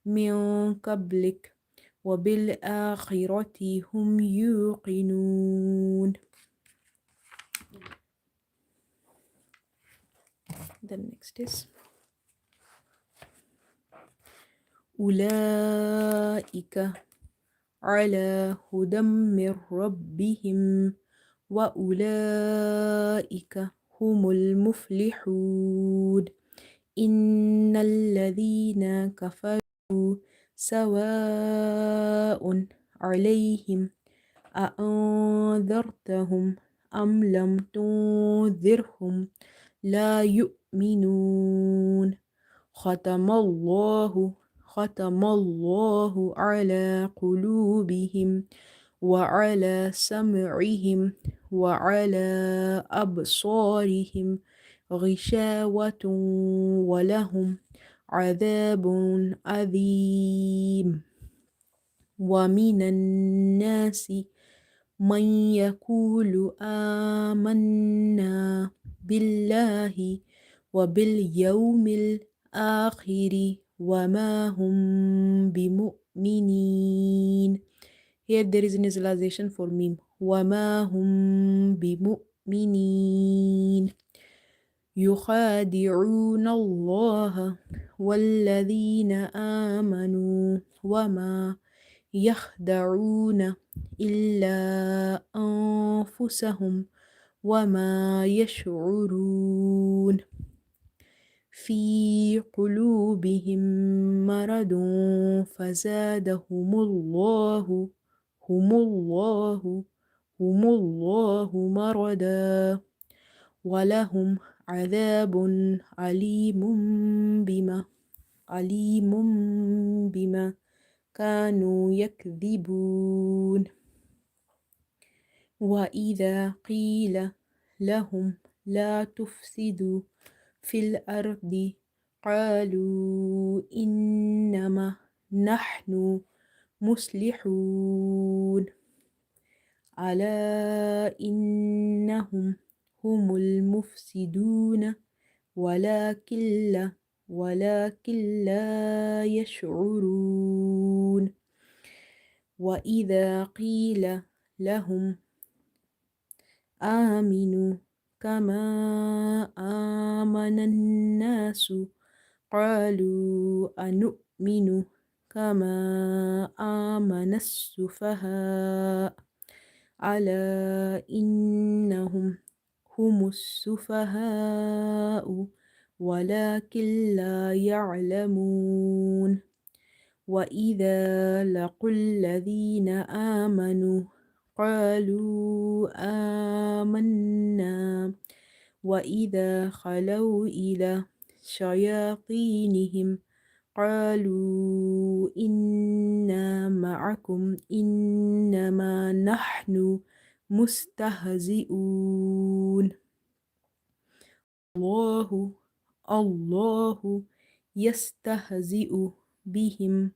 من قبلك وبالآخرة هم يوقنون. The next is أولئك على هدى من ربهم وأولئك هم المفلحون. إن الذين كفروا سواء عليهم أأنذرتهم أم لم تنذرهم لا يؤمنون. ختم الله على قلوبهم وعلى سمعهم وعلى أبصارهم غشاوة ولهم عذاب عظيم. ومن الناس من يقول آمنا بالله وباليوم الآخر وما هم بمؤمنين. Here there is an initialization for mim. وما هم بمؤمنين. يخادعون الله والذين آمنوا وما يخدعون إلا أنفسهم وما يشعرون. في قلوبهم مرض فزادهم الله هم الله هم الله مرضا ولهم عذاب عليم بما عليم بما كانوا يكذبون وإذا قيل لهم لا تفسدوا في الأرض قالوا إنما نحن مصلحون ألا إنهم هم المفسدون ولكن لا يشعرون وإذا قيل لهم آمنوا كما آمن الناس قالوا أنؤمن كما آمن السفهاء ألا إنهم هم السفهاء ولكن لا يعلمون وإذا لقوا الذين آمنوا قالوا آمنا وإذا خلوا إلى شياطينهم قالوا إنا معكم إنما نحن مستهزئون الله يستهزئ بهم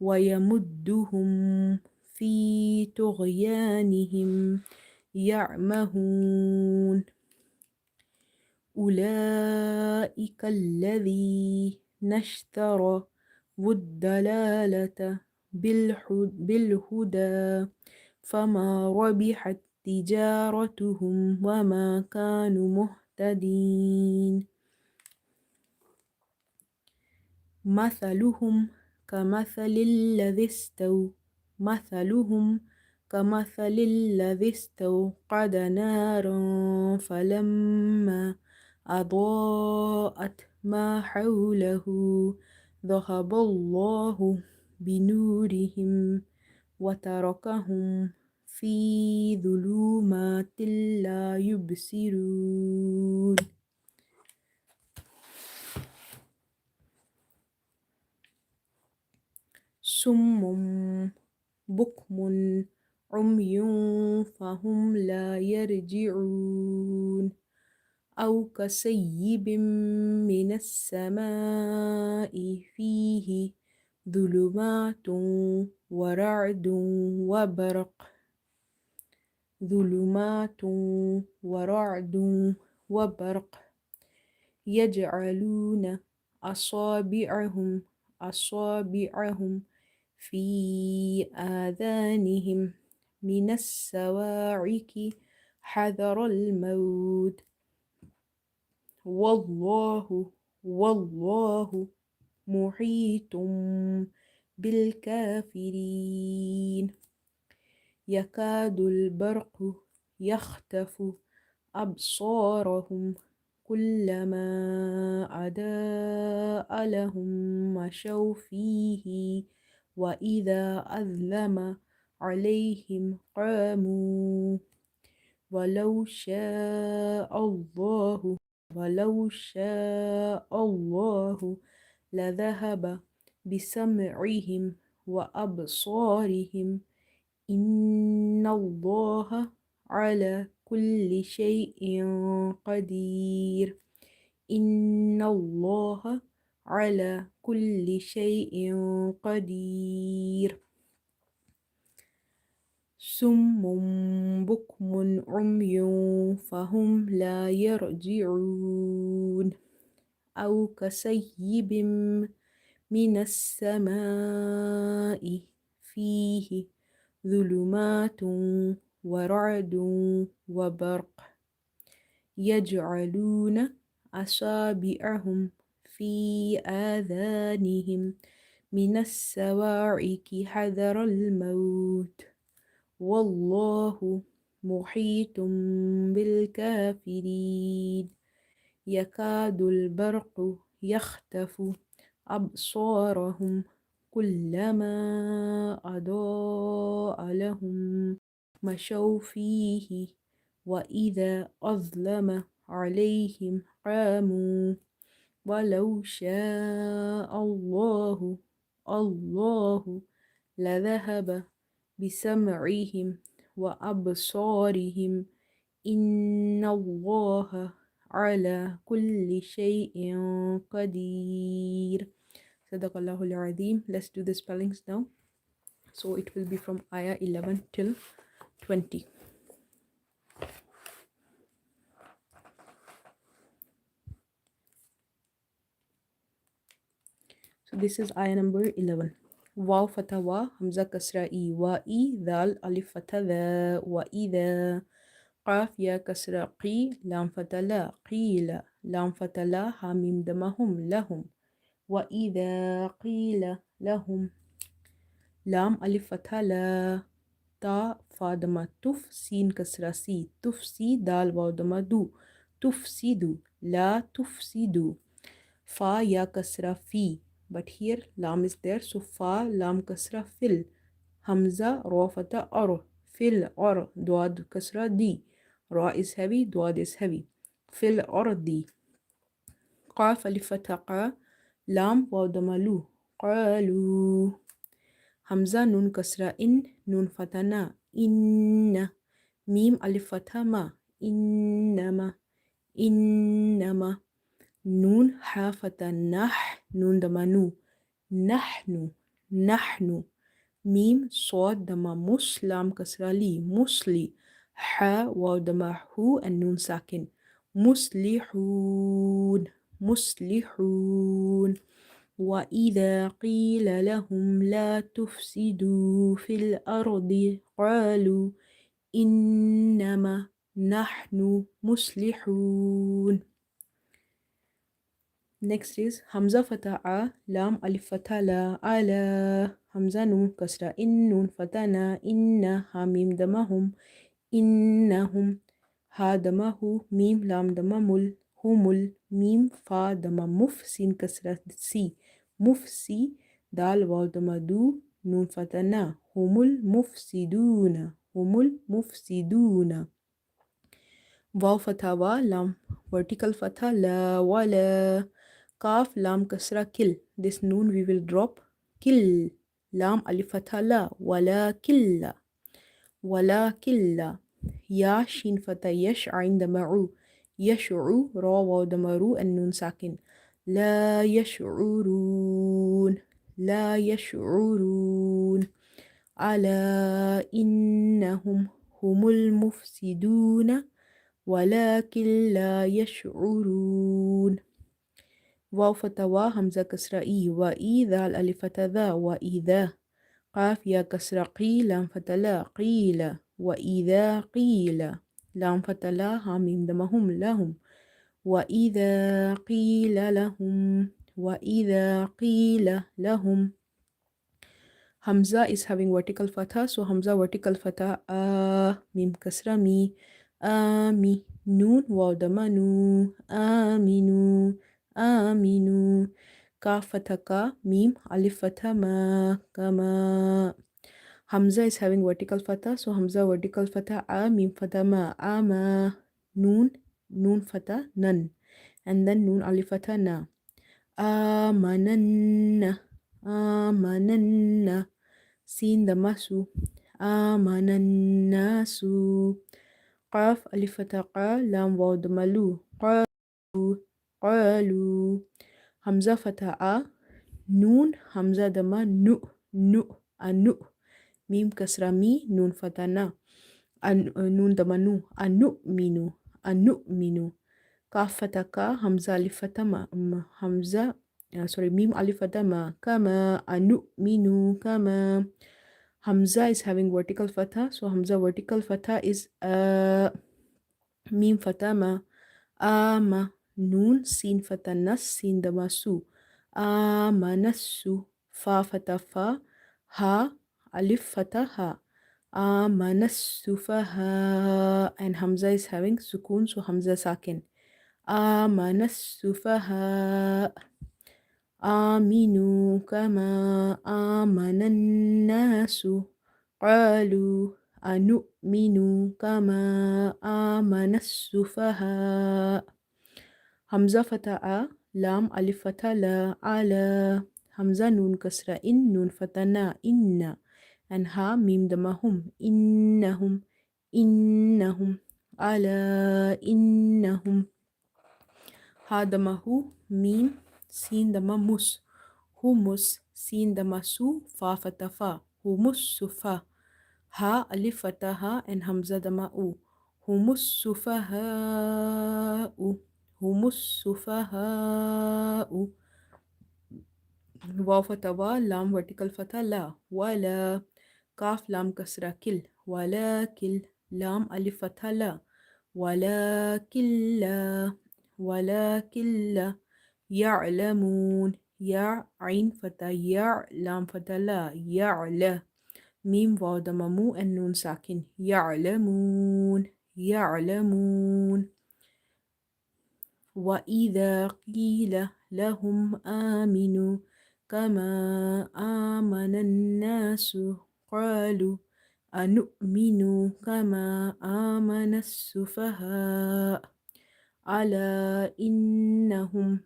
ويمدهم في طغيانهم يعمهون أولئك الذين اشتروا الضلالة بالهدى فما ربحت تجارتهم وما كانوا مهتدين مثلهم كمثل الذي استوقد نارا فلما أضاءت ما حوله ذهب الله بنورهم وتركهم في ظلمات لا يبصرون صم بكم عمي فهم لا يرجعون أو كسيب من السماء فيه ظلمات ورعد وبرق يجعلون أصابعهم في آذانهم من الصواعق حذر الموت والله محيط بالكافرين يكاد البرق يخطف أبصارهم كلما أضاء لهم مشوا فيه وإذا أظلم عليهم قاموا ولو شاء الله لذهب بسمعهم وأبصارهم إن الله على كل شيء قدير إن الله على كل شيء قدير صم بكم عمي فهم لا يرجعون أو كسيب من السماء فيه ظلمات ورعد وبرق يجعلون أصابعهم في آذانهم من الصواعق حذر الموت والله محيط بالكافرين يكاد البرق يخطف أبصارهم كلما أضاء لهم مشوا فيه وإذا أظلم عليهم قاموا ولو شاء الله لذهب بسمعهم وأبصارهم إن الله على كل شيء قدير. صدق الله العظيم. Let's do the spellings now. So it will be from ayah 11 till 20. So this is ayah number 11. Waw fatha wa, hamza kasra i, wa I, dal alif fatha dha, wa idha. Qaf ya kasra qi, lam fatha la, qila, lam fatha la, ha mim damahum, lahum. Wa idha qila lahum, lam alif fatha la, ta fa dama tuf, sin kasra si, tufsi, dal waw dama du, tufsidu, la tufsidu. Fa ya kasra fi, but here lam is there, so fa lam kasra fil. Hamza ra fata ar, fil ar, dwad kasra di. Ra is heavy, dwad is heavy. Fil ardi. Qaf alif fata qa, lam waw damalu, qalu. Hamza nun kasra in, nun fatana, inna. Mim alif fatha ma, innama, innama. Nun hafata nah, nun damanu, nahnu, nahnu. Mim صاد dama mus, lam kasra li, musli. Ha waw dama hu and nun sakin. Muslihun, muslihun. وإذا قيل لهم لا تفسدوا في الأرض قالوا إنما نحن مصلحون. Next is Hamza fata'a, lam alif fatala, ala. Hamza nun kasra in, nun fatana, inna, ha mim damahum, innahum. Ha damahu, mim lam damamul, humul, mim fa damamuf, sin kasra si, mufsi, dal waw damadu, nun fatana, humul mufsiduna, humul mufsiduna. Waw fatha wa, lam vertical fatha la, wala. Kaf lam kasra kill. This noon we will drop. Kill. Lam alif fatha la, wala killa, wala killa. Ya shin fatha yash ain dama'u, yash'u ra waw damaru and nun sakin. La yash'urun, la yash'urun. Ala innahum humul mufsiduna ولكن لا يشعرون. واو فتوا همزة كسرة إي وإي ذال ألف ذا وإذا. قاف يا كسرة قي لام فتلا قيل وإذا قيل لام فتلا هاميم دمهم لهم وإذا قيل لهم وإذا قيل لهم. Hamza is having vertical fatha, so Hamza vertical fatha mim kasra mi, ami. Noon waw damanu, aminu, aminu. Kaf fatha ka, mim alif fatha ma, kama. Hamza is having vertical fatha, so Hamza vertical fatha mim fatha ma, ama. Noon fatha nan, and then noon alif fatha na. Amananna, amananna. Sin damasu, amanannasu. Qaf alif fatha qa, lam waw damalu, qalu, qalu. Hamza fatha a, noon hamza dama nu, nu, anu. Mim kasra mi, noon fatha na, noon dama nu, anu minu, anu minu. Kaf fatha ka, hamza alif fatha ma, hamza mim alif fatha ma, kama, anu minu, kama. Hamza is having vertical fatha, so Hamza vertical fatha is mim fatha ma, ama. Noon sin fatha nas, sin damasu, amanasu. Fa fatha fa, ha alif fatha ha, amanasu faha. And Hamza is having sukun, so Hamza sakin, آمن السفهاء آمنوا كما آمن الناس قالوا أنؤمن كما آمن السفهاء همزة فتاة لام ألف فتاة لا على همزة نون كسرة إن نون فتنا إن أنها ميم دمهم إنهم على إنهم هذا ما هو ميم سين دما مس همس سين دما سو فا فتفا همس سفا ها ألف فتاها إن همزة دما أو هم السفهاء هم السفهاء واو فتوا لام vertical فتح لا ولا كاف لام كسرة كل ولكن لام ألف فتح لا ولكن لا يعلمون يا عين فتح يا لام فتح لا يعلى ميم واو ضممو النون ساكن يعلمون وإذا قيل لهم آمنوا كما آمن الناس قالوا أنؤمن كما آمن السفهاء ألا إنهم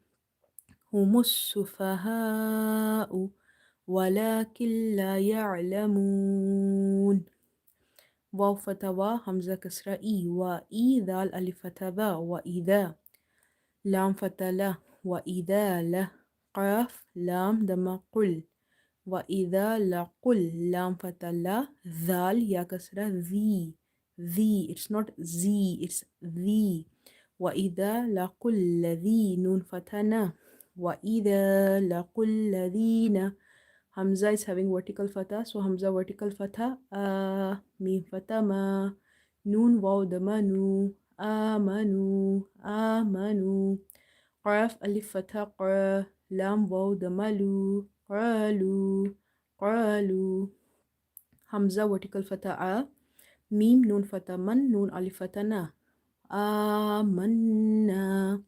هم السفهاء ولكن لا يعلمون واو فتوا همزة كسرة إي وإي ذال ألف ذا وإذا لام فتلا وإذا لا قاف لام دم قل وإذا لا قل لام فتلا ذال يا كسرة ذي it's not زي it's ذي وإذا لا قل الذي نون فتنا وإذا لا قل الذين Hamza is having vertical fatha, so Hamza vertical fatha, mim fatha ma, nun waw damanu, amanu, qaf alif fatha qa, lam waw damalu, qalu, Hamza vertical fatha a, mim nun fatha man, nun alif fatha na, amanna.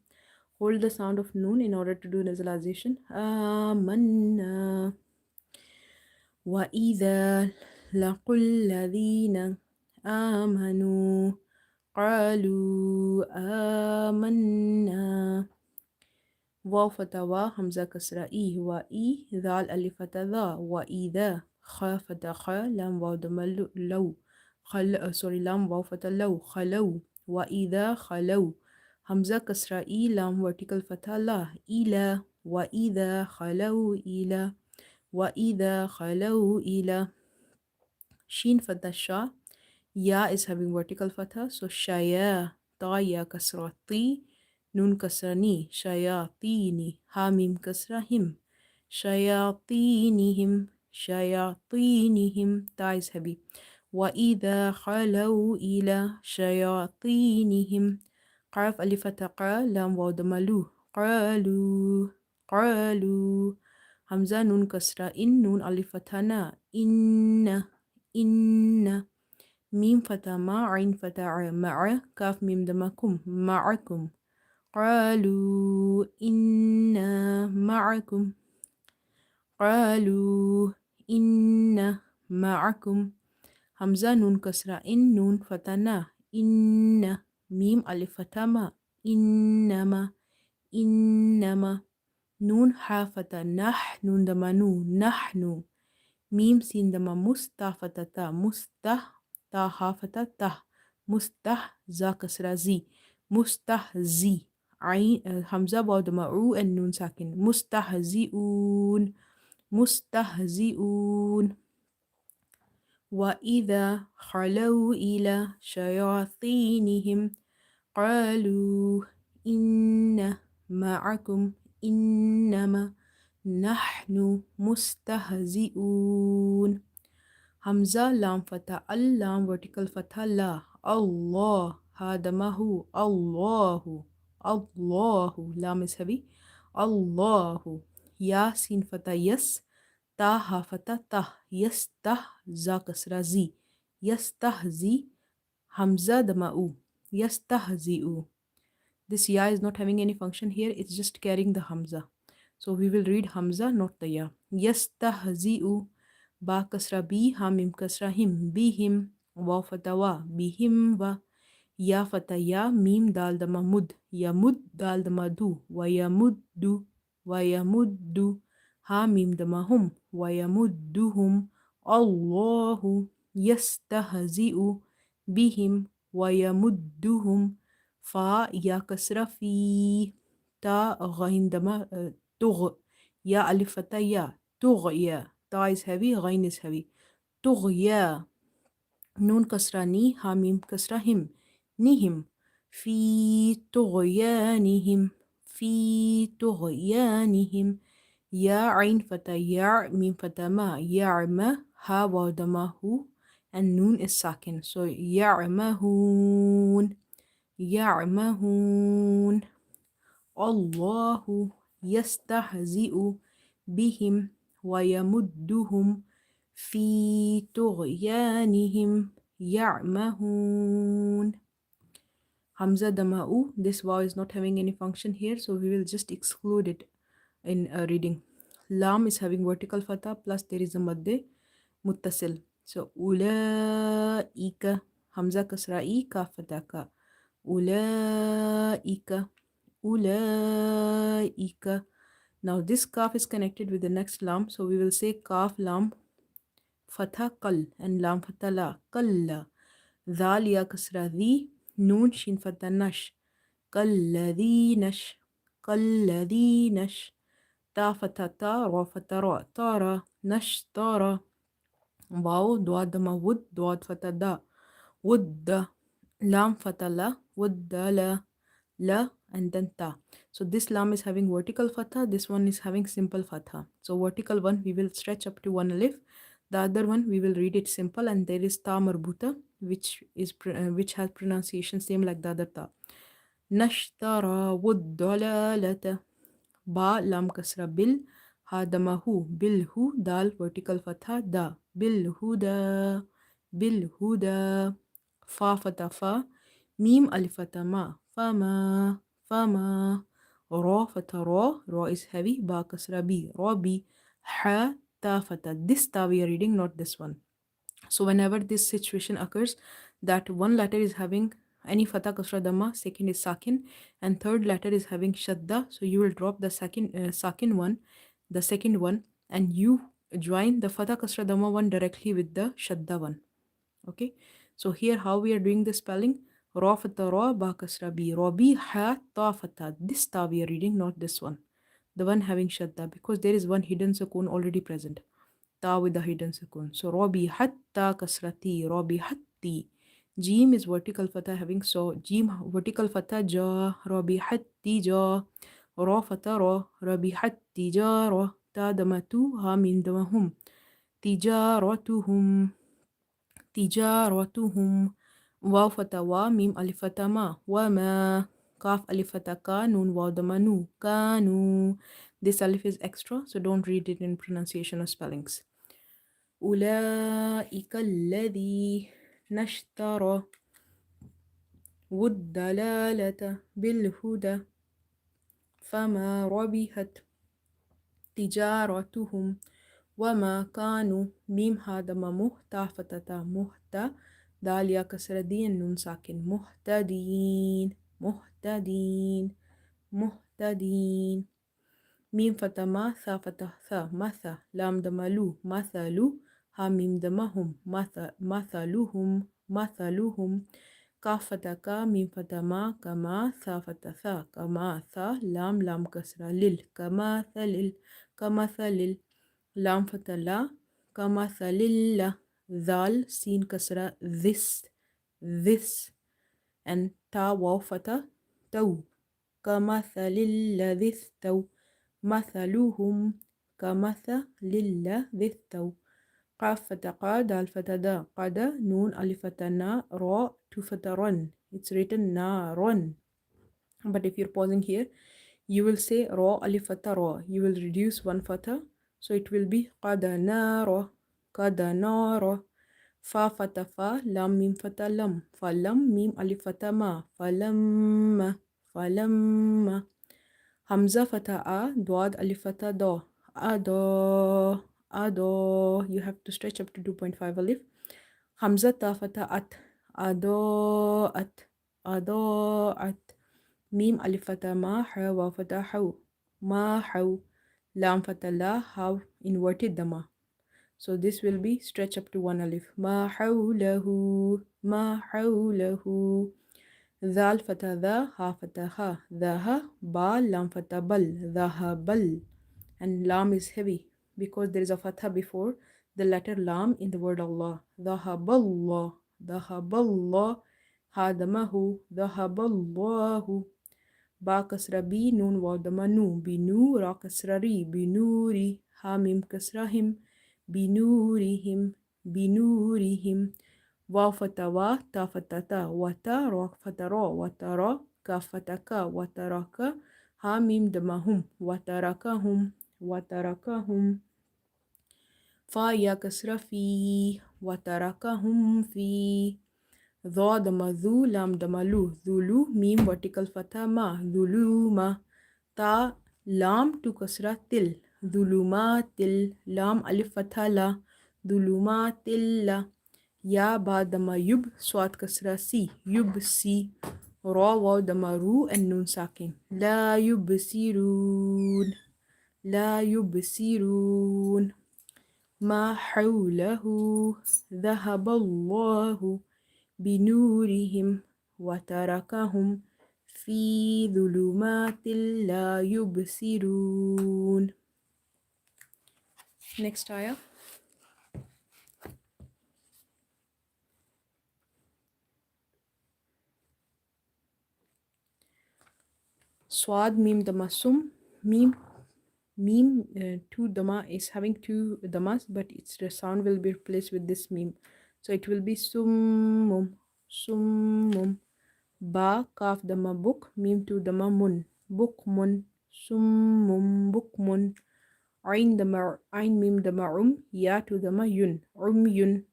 Hold the sound of nun in order to do nasalization. Amanna. وإذا لقوا الذين آمنوا قالوا آمنا واو فتوى همزة كسرة إي وإي ذال ألف ذا وإذا خا فتخ لام واو دم لو لام واو لو خلو وإذا خلو همزة كسرة إي لام vertical فتح لا إلى وإذا خلو إلى وإذا خلوا إلى شين فتح شا يا is having vertical fatha so shaya ta ya kasra ti nun kasra ni shayatini ha mim kasra him shayatinihim ta is heavy وإذا خلوا إلى شياطينهم قاف ألف qa لام واو دملو قالوا همزة نون كسرة إن نون ألف فتحنا إن ميم فتح ما عين فتح مع كاف ميم دمكم معكم قالوا إنا معكم همزة نون كسرة إن نون فتحنا إن ميم ألف فتح ما إنما نون حافة نحن دمنو نحن ميم سين دم مستفتة تا تا حافة تا زا كسرة زي مستهزي عين همزة بعد معو النون ساكن مستهزئون وإذا خلوا إلى شياطينهم قالوا إن معكم إنما نحن مستهزئون همزة لام فتح اللام vertical فتح لا الله هذا ما هو الله لام is heavy الله ياسين فتح يس تاها فتح ته زا كسرة زي يستهزي همزة دماؤ يستهزئ This ya is not having any function here, it's just carrying the hamza. So we will read hamza, not the ya. Yastahzi'u, ba kasra bi, ha mim kasra him, bihim, wa fatawa, bihim wa. Ya fataya, mim dal dama mud, yamud dal dama du, wa yamuddu, wa yamuddu, ha mim dama hum, wa yamudduhum. Allahu yastahzi'u bihim wa yamudduhum. Fa ya kasra fi, ta ghain dama tugh, ya alif fataya, tughya. Ta is heavy, ghain is heavy. Tughya. نون كسرة ني حاميم كسرة هم نهم في طغيانهم في طغيانهم يا عين فتى يا ميم فتى ما يعمى ها ودمه النون الساكن so يعمهون يعمهون الله يستهزئ بهم ويمدهم في طغيانهم يعمهون. Hamza dama'u, this waw is not having any function here, so we will just exclude it in reading. Lam is having vertical fatha plus there is a madde muttasil. So ulaika, Hamza kasra'i ka fatha ka. Ulaika, ulaika. Now this kaf is connected with the next lam, so we will say kaf lam fatha kal and lam fatha la kalla. Dhal ya kasra dhi, noon shin fatha nash, kalladhinash, kalladhinash. Ta fatha ta, ra fatha ra, tara, nash tara. Wow, duad dama wood, duad fatha da, wudda. Lam fatha la, wudda la, and then ta. So this lam is having vertical fatha, this one is having simple fatha. So vertical one we will stretch up to one alif, the other one we will read it simple, and there is ta marbuta which has pronunciation same like the other ta. Nashtara wuddalalata. Ba lam kasra bil, ha damahu bilhu, dal vertical fatha da, bilhuda, bilhuda. Fa fatha fa, mim alifata ma, fama, fama. Ra fatha ra is heavy, ba kasra bi, rabi. Ha ta fatha, this ta we are reading, not this one. So whenever this situation occurs that one letter is having any fatha kasra dhamma, second is sakin, and third letter is having shadda, so you will drop the sakin one, the second one, and you join the fatha kasra dhamma one directly with the shadda one. Okay, so here how we are doing the spelling: ra fatha ra, ba kasra bi, rabi, ha ta fatha. This ta we are reading, not this one, the one having shadda, because there is one hidden sukun already present. Ta with the hidden sukun. So Robi hatta kasrati, Robi hatti. Jim is vertical fatha having so Jim vertical fatha ja, Robi hatti ja, Ra fatha ra, Robi hatti ja ra, ta damatu ha min damahum. Tijaratuhum, tijaratuhum. Waw fatha wa, mim alifata ma, wa ma. Kaf alifata ka, nun waw damanu, kanu. This alif is extra, so don't read it in pronunciation or spellings. أولئك الذي نشترى والدلالة بالهدى فما ربحت تجارتهم وما كانوا ميم هذا مهتا فتتا مهتا داليا كسر دين نون ساكن مهتدين مهتدين مهتدين ميم فتى ما ثا فتى ثا مثا لام دملو مثلو ها ميم دمهم مثلهم مثلهم كاف فتى كا ميم فتى ما كما ثا فتى ثا كما ثا لام كسرة لل كمثل كمثل لام فتى لا كمثل لا ذال سين كسرة this and تا واو فتى تو كمثل الذي استو مثلهم كمثل الذي استو قاف فتى قا دال فتى دا قد نون ألف فتى نا را تو فتى رن. It's written narun, but if you're pausing here you will say ra alif fatha ra, you will reduce one fatha, so it will be qad nara qad nara. Fa fatha fa, lam mim fatha lam, fa lam mim alif fatha ma, fa lamma فلما Hamza fatha a, dwad alif fatha do. Ado, ado. You have to stretch up to 2.5 alif. Hamza ta fatha at. Ado at. Ado at. Mim alif fatha ma, ha wa fatha haw. Ma haw. Lam fatha la, haw inverted dhamma. So this will be stretch up to 1 alif. Ma hawlahu. Ma hawlahu. Zal fatha dha, ha fatha ha, dhaha, ba, lam fatha bal, dhaha bal. And lam is heavy because there is a fatha before the letter lam in the word Allah. Dhahaballah, dhahaballah, hadamahu, dhahaballahu. Ba kasra bi, nun wa damanu, binu, ra kasra ri, binuri, ha mim kasra him, binurihim, binurihim. Waw fatha wa, ta fatha ta, wata, ra fatha ra, watara, ka fatha ka, wataraka, ha mim damahum, watarakahum, watarakahum. Fa ya kasra fi, watarakahum fi. Dha dama dhu, lam dama lu, dhulu, mim vertical fatha ma, dhuluma. Ta lam to kasra til, dhulumatil, lam alif fatha la, dhulumatil la. Ya ba dama yub, swat kasra si, yub si. Ra waw dama ru and nun sakin. La yubsirun, la yubsirun. Ma hawlahu, dhahaballahu binurihim wa tarakahum fi dhulumatil la yubsirun. Next ayah. Swad mim dama sum. Mim two dama is having two damas, but the sound will be replaced with this mim. So it will be summum, summum. Ba kaf dama book, mim two dama mun, bukmun, summum bukmun. Ain dama ain mim dama ya two dama yun, yun.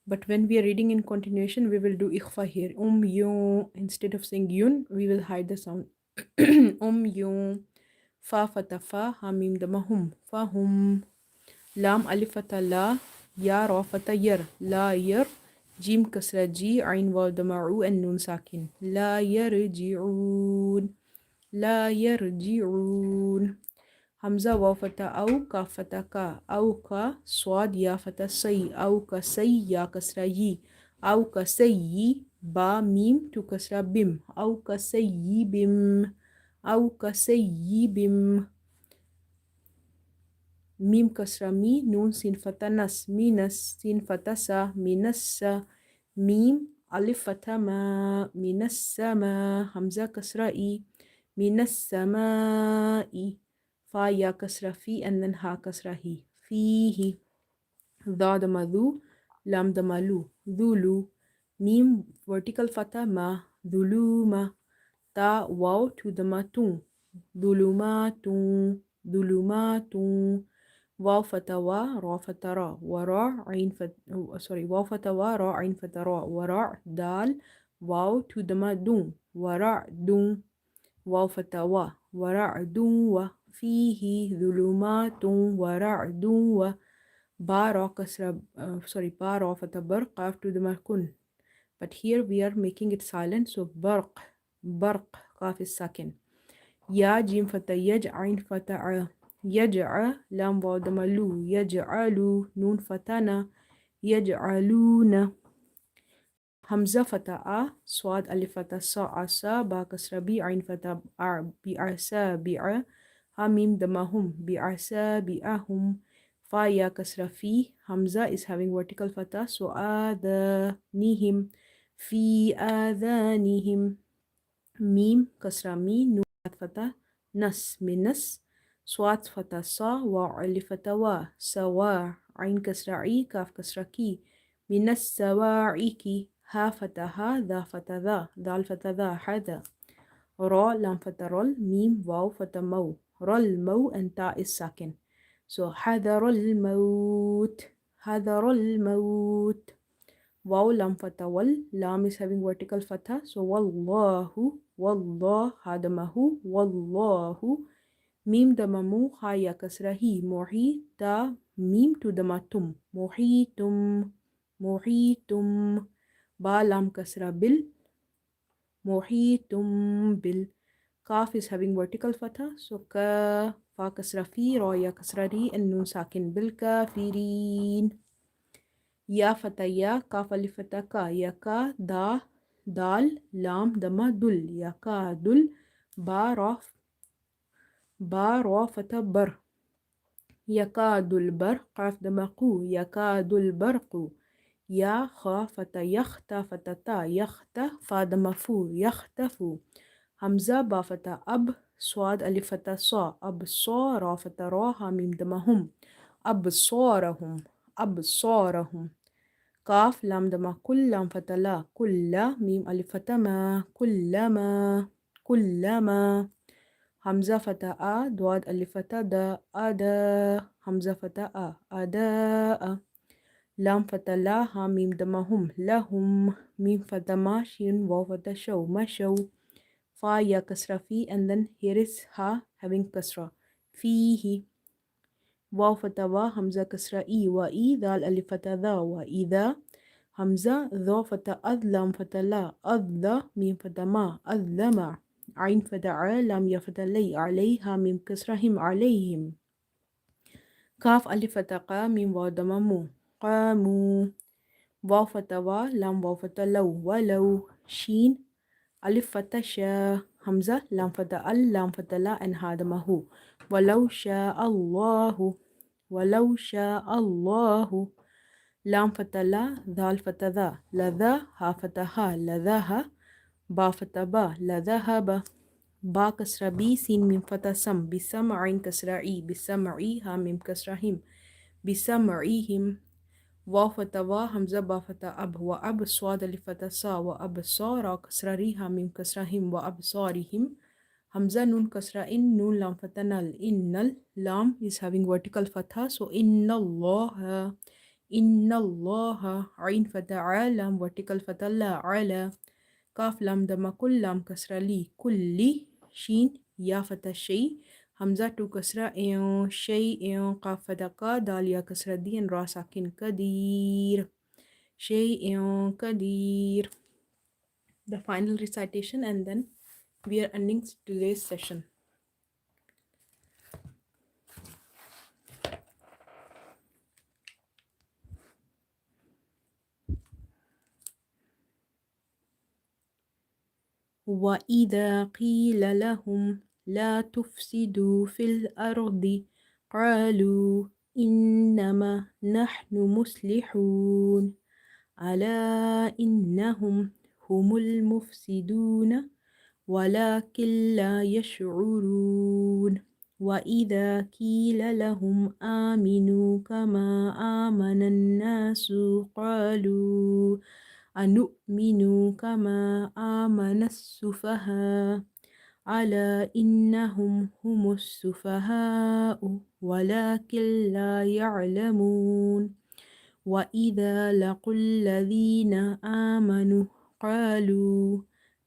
But when we are reading in continuation, we will do ikhfa here. Yun. Instead of saying yun, we will hide the sound. Yun. Fa fatha fa, ha mim dama hum, fahum. Lam alif fatha la, ya ra fatha yar, la yar. Jim kasra ji, ain waw dama and nun sakin. La yarji'un, la yarji'un. Hamza waw fatha au, ka fatha ka, au ka, swad ya fatha say, au ka say ya kasra yi, au ka say yi, ba mim to kasra bim, au ka say yi bim, au ka say yi bim. Mim kasra mi, nun sin fatha nas, minas, sin fatha sa, minassa. Mim alif fatha ma, minassama. Hamza kasra i, minassamai. Fa ya kasra fi and then ha kasra hi. Fihi. Dha dama dhu, lam dama lu, dhulu. Mim vertical fatha ma, dhuluma. Ta waw to dama tung, dhulumatun, dhulumatun. Waw fatha wa, ra fatha ra, wara, ain fatha, waw fatha wa, ra, ain fatha ra, wara, dal, waw to dama dung, wara, dung. Waw fatha wa, wara, dung wa. Fihi dhulumatun wara'dun wa. Ba ra kasra, ba ra fatha bar, qaf to the markun. But here we are making it silent, so barq, barq, qaf is sakin. Ya jim fatha yaj, ain fatha a, yaj'a, lam wa damalu, yaj'alu, nun fatana, yaj'aluna. Hamza fatha a, swad alif fatha sa asa, ba kasra bi, ain fatha ar, bi arsa, bi'a. Hamim damahum, bi'asa bi'ahum. Fa ya kasra fi, Hamza is having vertical fatha, so adanihim, fi adanihim. Mim kasra mi, nun fatha, nas minas. Swat fatha sa, wa alif fatha wa, sawa. Ain kasra i, kaf kasra ki. Minas sawa'iki, ha fatha ha, dha fatha dha, dal fatha dha, hada. Ra lam fatha rol, mim waw fatha maw. Rol maw and ta is sakin. So حذر الموت, حذر الموت. Waw lam fatha wal. Lam is having vertical fatha. So wallahu, wallah hadamahu, wallahu. Mim damamu, ha ya kasrahi, muhi ta mim to damatum, muhitum, muhitum. Ba lam kasra bil, muhitum bil. Kaf is having vertical fatha. So ka, fa kasra fi, ra ya kasra ri, and nun sakin bil kafirin. Ya fataya, kaf alif fatha ka, ya ka, da, dal, lam, dama, dul, ya ka, dul, ba, ra, fatha, bar. يكاد البرق قاف دمقو يكاد البرق يا خا فتا يخت فتتا يخت فادمفو يختفو همزة با فتا أب صاد ألف فتا صا أب صا را فتا را ميم دمهم أبصارهم أبصارهم قاف لام دما كل لام فتا لا كل ميم ألف فتا ما كلما كلما همزة فتاة أ دواد ألف فتاة دا أدا همزة فتاة أ أداء لام فتاة لا ها ميم دمهم لهم ميم فتاة ما شين واو فتاة شو مشو فا يا كسرة في and then here is ha having كسرة فيه واو فتاة وا همزة كسرة إي وإي ذال ألف فتاة ذا وإذا همزة ذو فتاة أذ لام فتاة لا أذ ذا ميم فتاة ما أذ عين فتاة لام يا فتاة لي عليها ميم كسرهم عليهم كاف ألف فتاة قا ميم واو دممو قاموا واو فتاة وا لام واو فتاة لو ولو شين ألف فتاة شا همزة لام فتاة لام فتاة لا أن هذا ما هو ولو شاء الله ولو شاء الله لام فتاة لا ذال فتاة ذا لذا ها فتاة ها لذاها با فتاة با لذهب با كسرة بي سين ميم فتاة سم بسمع كسرة عي بسمعي ها ميم كسرة هم بسمعيهم واو فتاة وا همزة با فتاة أب وأب صاد لفتاة سا وأب صارا كسرة ريها ميم كسرة هم وأبصارهم همزة نون كسرة إن نون لام فتاة نل إن لام is having vertical fatha so إن الله عين فتاة لام vertical fatha لا على كاف لام دما كل لام كسرة لي كل شين يا فتى شيء همزة تو كسرة شيء قاف فتى كا دال يا كسرة دين را ساكن كدير شيء كدير. The final recitation and then we are ending today's session. وإذا قيل لهم لا تفسدوا في الأرض قالوا إنما نحن مصلحون ألا إنهم هم المفسدون ولكن لا يشعرون وإذا قيل لهم آمنوا كما آمن الناس قالوا أنؤمن كما آمن السفهاء ألا إنهم هم السفهاء ولكن لا يعلمون وإذا لقوا الذين آمنوا قالوا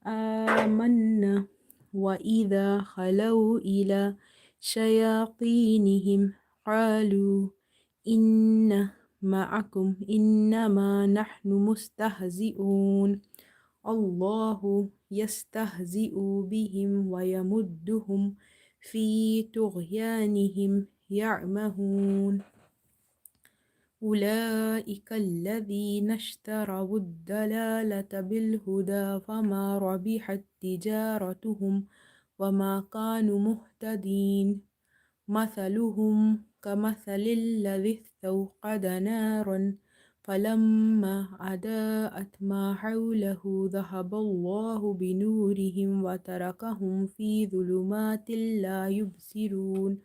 آمنا وإذا خلوا إلى شياطينهم قالوا إن معكم إنما نحن مستهزئون الله يستهزئ بهم ويمدهم في طغيانهم يعمهون أولئك الذين اشتروا الضلالة بالهدى فما ربحت تجارتهم وما كانوا مهتدين مثلهم كمثل الذي استوقد نارا فلما أضاءت ما حوله ذهب الله بنورهم وتركهم في ظلمات لا يبصرون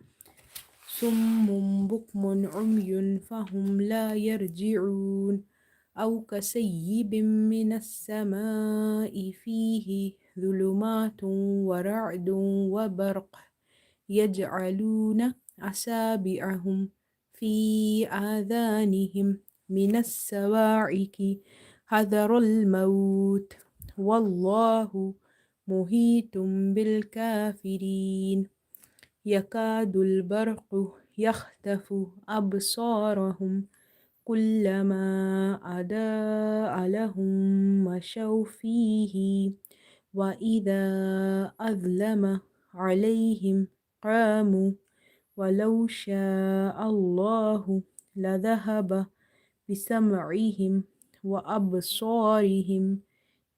صم بكم عمي فهم لا يرجعون أو كسيب من السماء فيه ظلمات ورعد وبرق يجعلون أصابعهم في آذانهم من الصواعق حذر الموت والله محيط بالكافرين يكاد البرق يخطف أبصارهم كلما أضاء لهم مشوا فيه وإذا أظلم عليهم قاموا ولو شاء الله لذهب بسمعهم وأبصارهم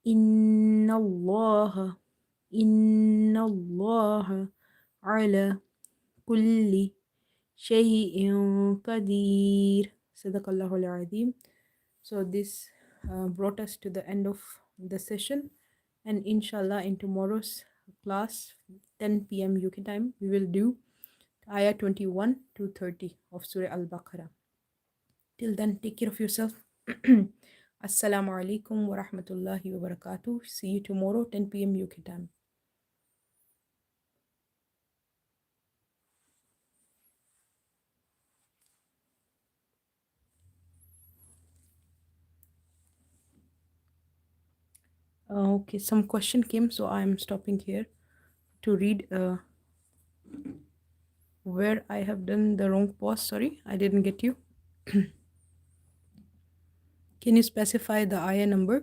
إن الله إن الله على كل شيء قدير. صدق الله العظيم. So this brought us to the end of the session, and inshallah in tomorrow's class 10 p.m. UK time we will do ayah 21 to 30 of Surah Al-Baqarah. Till then, take care of yourself. Assalamu alaikum wa rahmatullahi wa barakatuh. See you tomorrow 10 p.m. UK time. Okay, some question came, so I am stopping here to read where I have done the wrong pause. Sorry, I didn't get you. Can you specify the ayah number?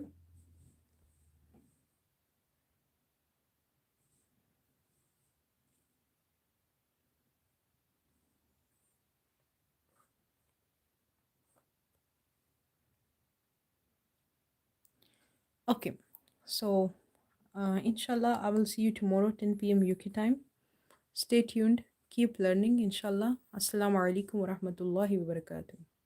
Okay, so inshallah, I will see you tomorrow 10 p.m. UK time. Stay tuned, keep learning, inshallah. Assalamu alaikum wa rahmatullahi wa barakatuh.